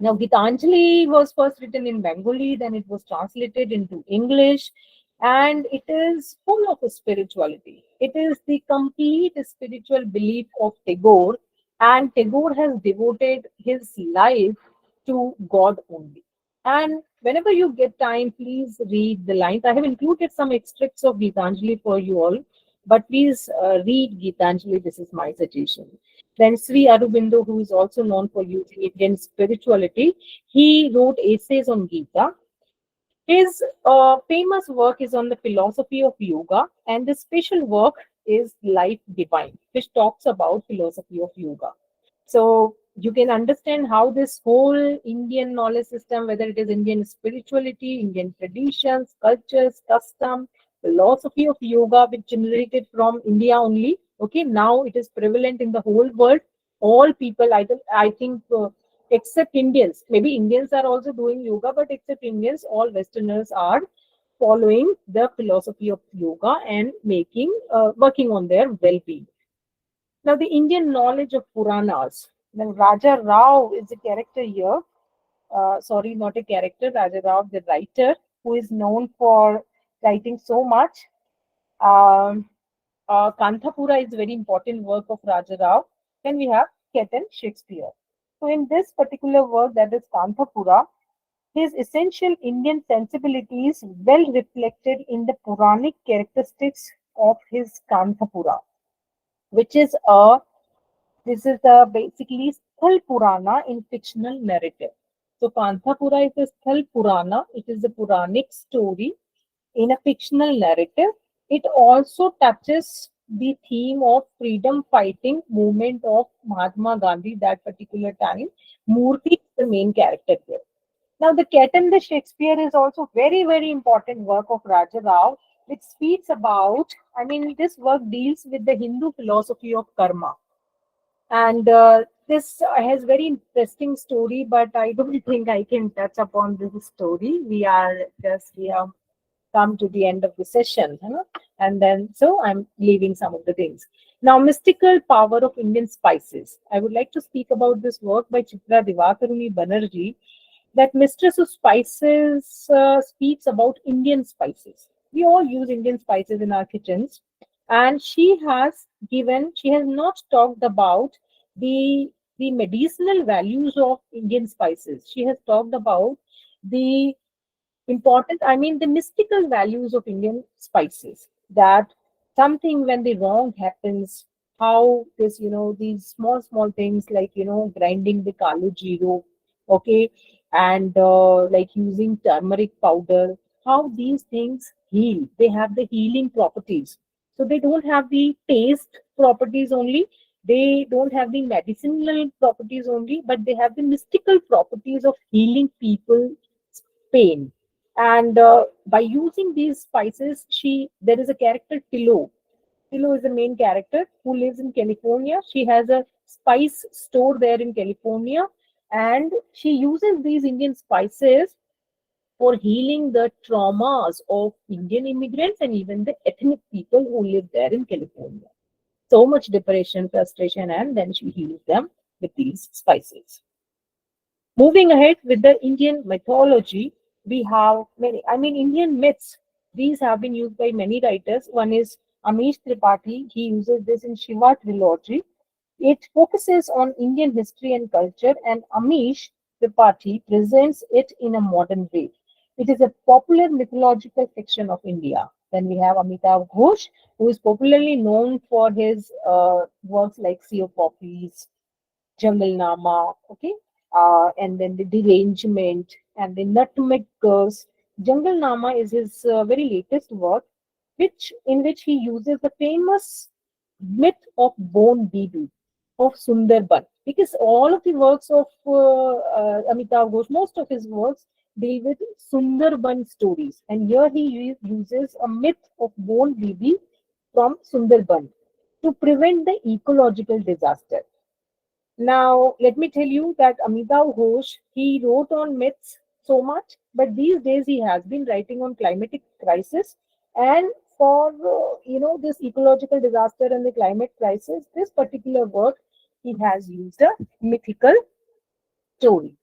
Now, Gitanjali was first written in Bengali, then it was translated into English, and it is full of spirituality. It is the complete spiritual belief of Tagore, and Tagore has devoted his life to God only. And whenever you get time, please read the lines. I have included some extracts of Gitanjali for you all, but please read Gitanjali. This is my suggestion. Then Sri Aurobindo, who is also known for using Indian spirituality, he wrote essays on Gita. His famous work is on the philosophy of yoga, and the special work is Life Divine, which talks about philosophy of yoga. So you can understand how this whole Indian knowledge system, whether it is Indian spirituality, Indian traditions, cultures, custom, philosophy of yoga, which generated from India only. Okay, now it is prevalent in the whole world. All people, I think, except Indians, maybe Indians are also doing yoga, but except Indians, all Westerners are following the philosophy of yoga and working on their well-being. Now, the Indian knowledge of Puranas. Then Raja Rao is a character here. Sorry, not a character. Raja Rao, the writer, who is known for writing so much. Um, Kanthapura is a very important work of Raja Rao. Then we have Ketan Shakespeare. So, in this particular work, that is Kanthapura, his essential Indian sensibilities well reflected in the Puranic characteristics of his Kanthapura, which is a this is the basically Sthal Purana in fictional narrative. So Kanthapura is a Sthal Purana. It is a Puranic story in a fictional narrative. It also touches the theme of freedom fighting movement of Mahatma Gandhi that particular time. Murthy is the main character here. Now, the Cat and the Shakespeare is also very, very important work of Raja Rao, which speaks about, this work deals with the Hindu philosophy of karma. And this has very interesting story, but I don't think I can touch upon this story. We have come to the end of the session, and then so I'm leaving some of the things. Now, mystical power of Indian spices. I would like to speak about this work by Chitra Divakaruni Banerjee, that Mistress of Spices speaks about Indian spices. We all use Indian spices in our kitchens, and she has not talked about the medicinal values of Indian spices. She has talked about the the mystical values of Indian spices. That something when the wrong happens, how this, these small things like, grinding the kalu jiro, okay, and like using turmeric powder, how these things heal. They have the healing properties. So they don't have the taste properties only. They don't have the medicinal properties only, but they have the mystical properties of healing people's pain. And by using these spices, there is a character Tilo. Tilo is the main character who lives in California. She has a spice store there in California, and she uses these Indian spices for healing the traumas of Indian immigrants and even the ethnic people who live there in California. So much depression, frustration, and then she heals them with these spices. Moving ahead with the Indian mythology, we have many, Indian myths. These have been used by many writers. One is Amish Tripathi. He uses this in Shiva trilogy. It focuses on Indian history and culture, and Amish Tripathi presents it in a modern way. It is a popular mythological fiction of India. Then we have Amitav Ghosh, who is popularly known for his works like Sea of Poppies, Jungle Nama, okay, and then the Derangement and the Nutmeg Curse. Jungle Nama is his very latest work, which he uses the famous myth of Bone Bibi of Sundarban, because all of the works of Amitav Ghosh, most of his works deal with Sundarban stories, and here he uses a myth of Bone Bibi from Sundarban to prevent the ecological disaster. Now, let me tell you that Amitav Ghosh, he wrote on myths so much, but these days he has been writing on climatic crisis. And for, this ecological disaster and the climate crisis, this particular work, he has used a mythical story.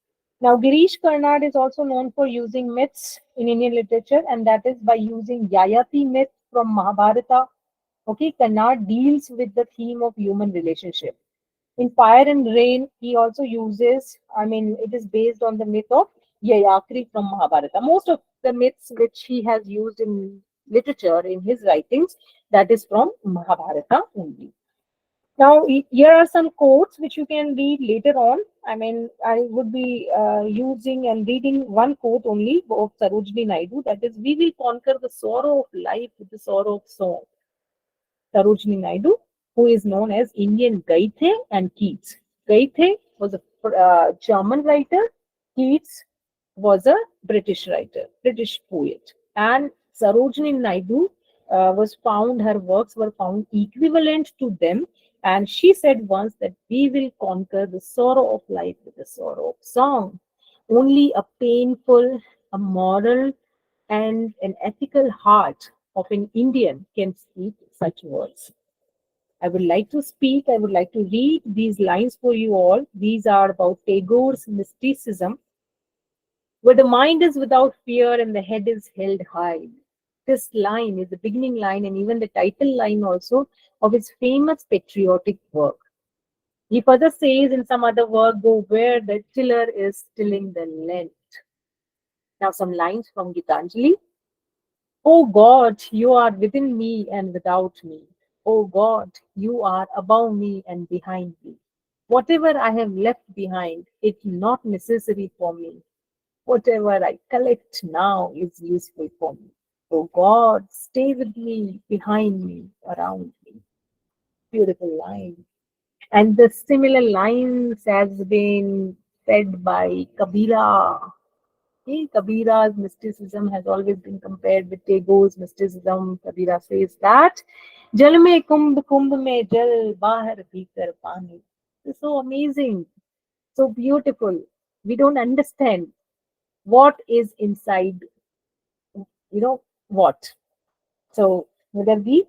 Now, Girish Karnad is also known for using myths in Indian literature, and that is by using Yayati myth from Mahabharata. Okay, Karnad deals with the theme of human relationship. In Fire and Rain, he also uses, it is based on the myth of Yayakri from Mahabharata. Most of the myths which he has used in literature, in his writings, that is from Mahabharata only. Now, here are some quotes which you can read later on. I would be using and reading one quote only of Sarojini Naidu, that is, we will conquer the sorrow of life with the sorrow of song. Sarojini Naidu, who is known as Indian Goethe and Keats. Goethe was a German writer. Keats was a British writer, British poet. And Sarojini Naidu her works were found equivalent to them. And she said once that we will conquer the sorrow of life with the sorrow of song. Only a painful, a moral, and an ethical heart of an Indian can speak such words. I would like to read these lines for you all. These are about Tagore's mysticism, where the mind is without fear and the head is held high. This line is the beginning line and even the title line also of his famous patriotic work. He further says in some other work, go where the tiller is stilling the Lent. Now some lines from Gitanjali. O God, you are within me and without me. O God, you are above me and behind me. Whatever I have left behind, it's not necessary for me. Whatever I collect now is useful for me. O God, stay with me, behind me, around me. Beautiful line. And the similar lines has been said by Kabira. Kabira's mysticism has always been compared with Tagore's mysticism. Kabira says that Jal mein kumbh, kumbh mein jal, bahar bhikar pani. It's so amazing, so beautiful. We don't understand what is inside, what. So whether the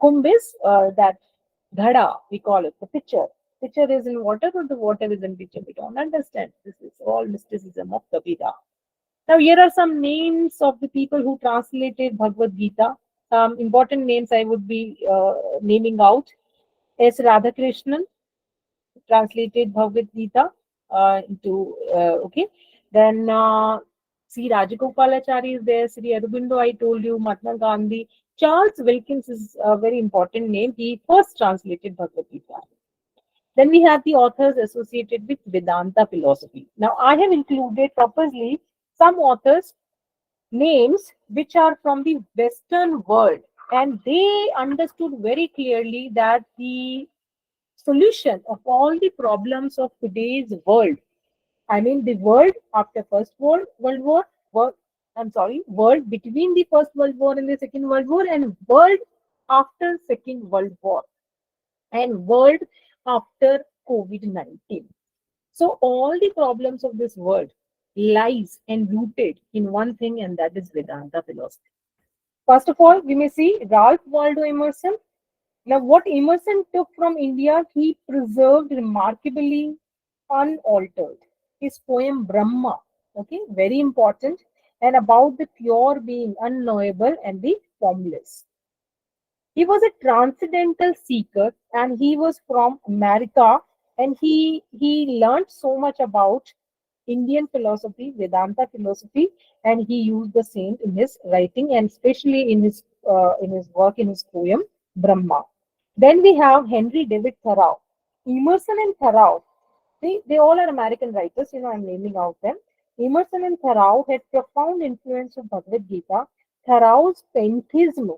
kumbh is that ghada, we call it, the pitcher. Pitcher is in water or the water is in pitcher. We don't understand. This is all mysticism of Kabira. Now, here are some names of the people who translated Bhagavad Gita. Some important names I would be naming out. S. Radhakrishnan translated Bhagavad Gita into, okay. Then C. Rajagopalachari is there. Sri Aurobindo, I told you, Mahatma Gandhi. Charles Wilkins is a very important name. He first translated Bhagavad Gita. Then we have the authors associated with Vedanta philosophy. Now, I have included purposely some authors' names which are from the Western world, and they understood very clearly that the solution of all the problems of today's world, the world after World War, world between the First World War and the Second World War, and world after Second World War, and world after COVID-19. So all the problems of this world lies and rooted in one thing, and that is Vedanta philosophy. First of all, we may see Ralph Waldo Emerson. Now, what Emerson took from India, he preserved remarkably unaltered. His poem Brahma, okay, very important. and about the pure being, unknowable, and the formless. He was a transcendental seeker, and he was from America, and he learned so much about Indian philosophy, Vedanta philosophy, and he used the same in his writing and especially in his work, in his poem Brahma. Then we have Henry David Thoreau. Emerson and Thoreau, they all are American writers. I'm naming out them. Emerson and Thoreau had profound influence of Bhagavad Gita. Thoreau's pantheism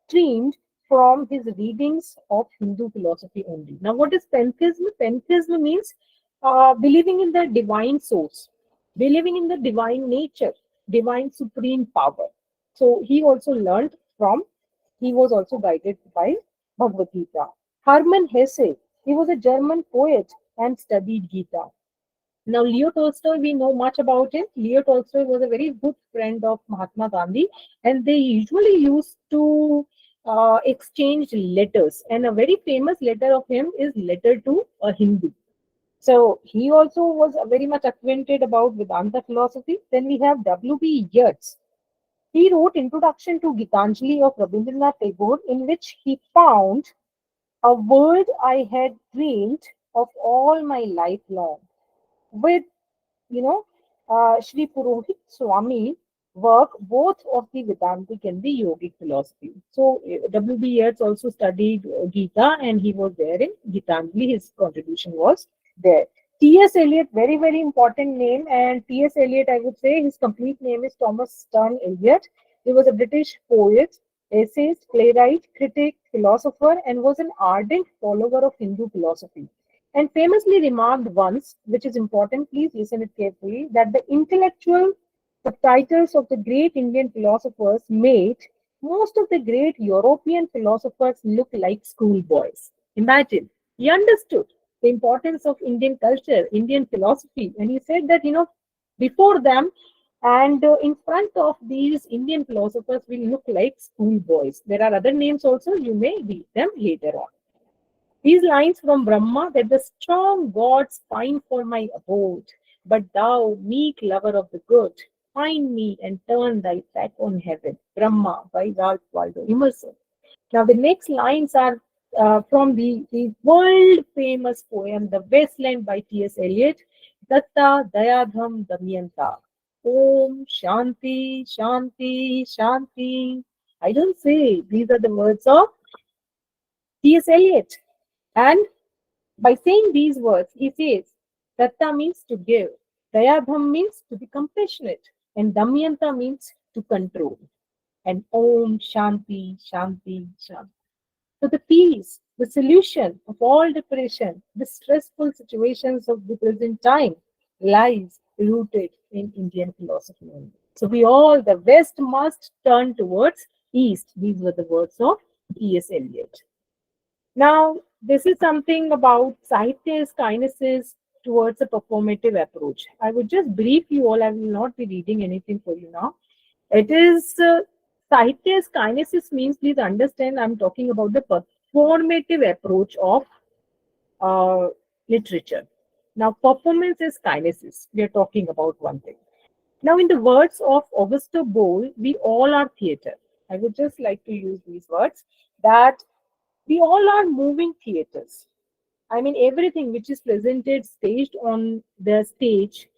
streamed from his readings of Hindu philosophy only. Now, what is pantheism? Pantheism means believing in the divine source, believing in the divine nature, divine supreme power. So he was also guided by Bhagavad Gita. Hermann Hesse, he was a German poet and studied Gita. Now, Leo Tolstoy, we know much about him. Leo Tolstoy was a very good friend of Mahatma Gandhi, and they usually used to exchange letters. And a very famous letter of him is Letter to a Hindu. So he also was very much acquainted about Vedanta philosophy. Then we have W.B. Yeats. He wrote Introduction to Gitanjali of Rabindranath Tagore, in which he found a world I had dreamed of all my life long. With you know, Sri Purohit Swami work both of the Vedantic and the yogic philosophy. So W.B. Yeats also studied Gita, and he was there in Gitanjali. His contribution was there. T.S. Eliot, very, very important name. And T.S. Eliot, I would say his complete name is Thomas Stern Eliot. He was a British poet, essayist, playwright, critic, philosopher, and was an ardent follower of Hindu philosophy, and famously remarked once, which is important, please listen it carefully, that the intellectual subtitles of the great Indian philosophers made most of the great European philosophers look like schoolboys. Imagine, he understood the importance of Indian culture, Indian philosophy, and he said that, before them and in front of these Indian philosophers will look like schoolboys. There are other names also, you may read them later on. These lines from Brahma, that the strong gods pine for my abode, but thou, meek lover of the good, find me and turn thy back on heaven. Brahma by Ralph Waldo Emerson. Now, the next lines are from the world famous poem, The Wasteland by T.S. Eliot, Datta Dayadham Damyanta. Om Shanti, Shanti, Shanti. I don't say these are the words of T.S. Eliot. And by saying these words, he says, Datta means to give, Dayadham means to be compassionate, and Damyanta means to control. And Om Shanti, Shanti, Shanti. So the peace, the solution of all depression, the stressful situations of the present time lies rooted in Indian philosophy only. So we all, the West must turn towards East. These were the words of T.S. Eliot. Now, this is something about Sahitya's kinesis towards a performative approach. I would just brief you all. I will not be reading anything for you now. It is Sahitya's kinesis means, please understand, I'm talking about the performative approach of uh, literature. Now, performance is kinesis. We are talking about one thing. Now, in the words of Augusto Boal, we all are theater. I would just like to use these words that we all are moving theaters. I mean, everything which is presented, staged on the stage,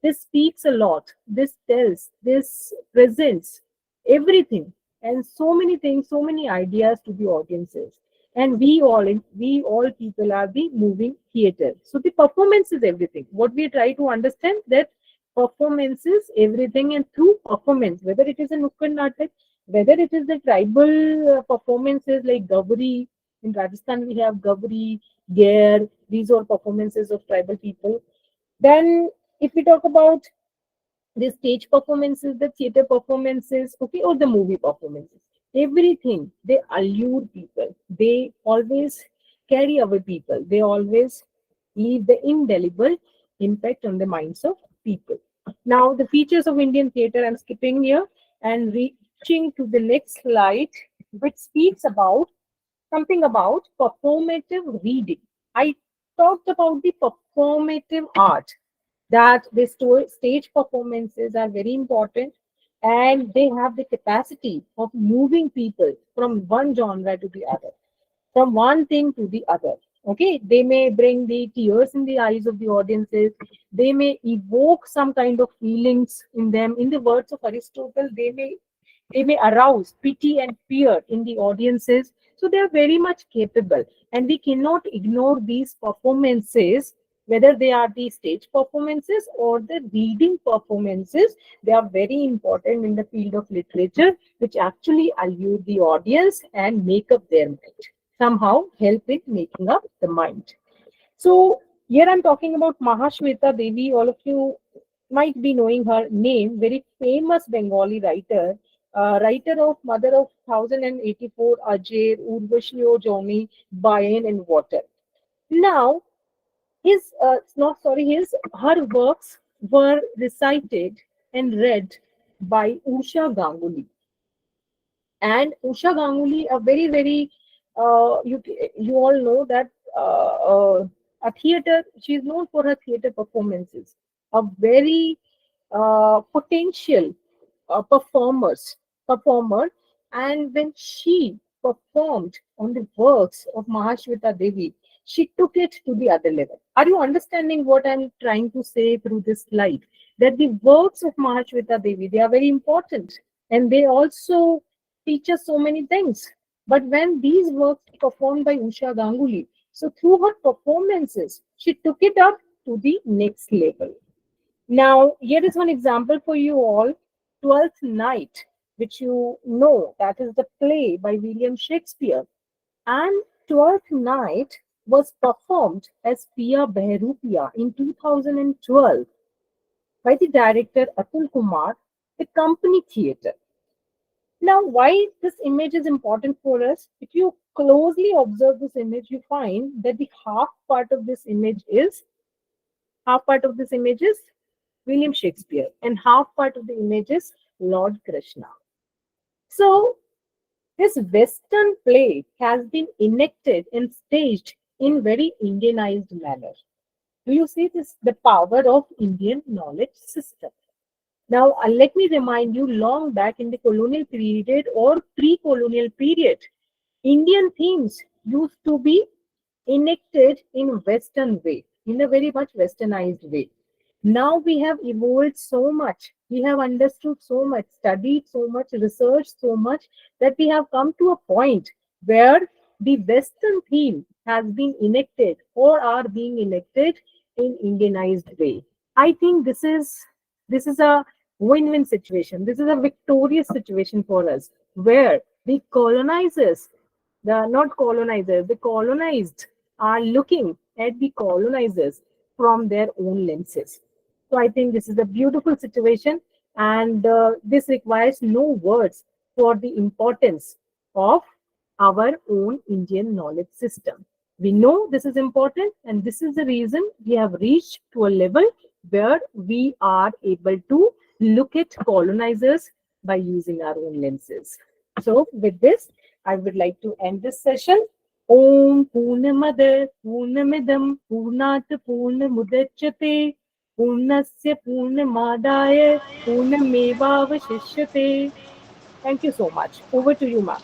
this speaks a lot. This tells, this presents everything, and so many things, so many ideas to the audiences. And we all people are the moving theater. So the performance is everything. What we try to understand that performance is everything, and through performance, whether it is a Nukkad Natak, whether it is the tribal performances like Gabri, in Rajasthan we have Gabri, Gair, these are performances of tribal people. Then if we talk about the stage performances, the theater performances, okay, or the movie performances, everything, they allure people. They always carry away people. They always leave the indelible impact on the minds of people. Now, the features of Indian theater, I'm skipping here and reaching to the next slide, which speaks about something about performative reading. I talked about the performative art. that the stage performances are very important, and they have the capacity of moving people from one genre to the other, from one thing to the other. Okay, they may bring the tears in the eyes of the audiences, they may evoke some kind of feelings in them. In the words of Aristotle, they may arouse pity and fear in the audiences. So they are very much capable, and we cannot ignore these performances, whether they are the stage performances or the reading performances. They are very important in the field of literature, which actually allure the audience and make up their mind, somehow help in making up the mind. So here I'm talking about Mahashweta Devi. All of you might be knowing her name, very famous Bengali writer, writer of Mother of 1084, Ajay, Urvashio, Jomi, Bayan, and Water. Now, his not sorry, his her works were recited and read by Usha Ganguly. And Usha Ganguly, a very, very, you all know that a theater, she is known for her theater performances, a very potential performer. And when she performed on the works of Mahashweta Devi, she took it to the other level. Are you understanding what I'm trying to say through this slide? That the works of Mahashweta Devi, they are very important, and they also teach us so many things. But when these works were performed by Usha Ganguly, so through her performances, she took it up to the next level. Now, here is one example for you all. Twelfth Night, which you know, that is the play by William Shakespeare. And Twelfth Night was performed as Pia Behrupia in 2012 by the director Atul Kumar, the Company Theatre. Now, why this image is important for us? If you closely observe this image, you find that the half part of this image is William Shakespeare, and half part of the image is Lord Krishna. So this Western play has been enacted and staged in very Indianized manner. Do you see this? The power of Indian knowledge system. Now, let me remind you, long back in the colonial period or pre-colonial period, Indian themes used to be enacted in Western way, in a very much westernized way. Now we have evolved so much, we have understood so much, studied so much, researched so much, that we have come to a point where the Western theme has been enacted or are being enacted in Indianized way. I think this is a win-win situation. This is a victorious situation for us, where the colonizers, the not colonizers, the colonized are looking at the colonizers from their own lenses. So I think this is a beautiful situation, and this requires no words for the importance of our own Indian knowledge system. We know this is important, and this is the reason we have reached to a level where we are able to look at colonizers by using our own lenses. So, with this, I would like to end this session. Om Purnamada Purnamidam Purnat Purnamudachyate Purnasya Purnamadaya Purnamevavashishyate. Thank you so much. Over to you, ma'am.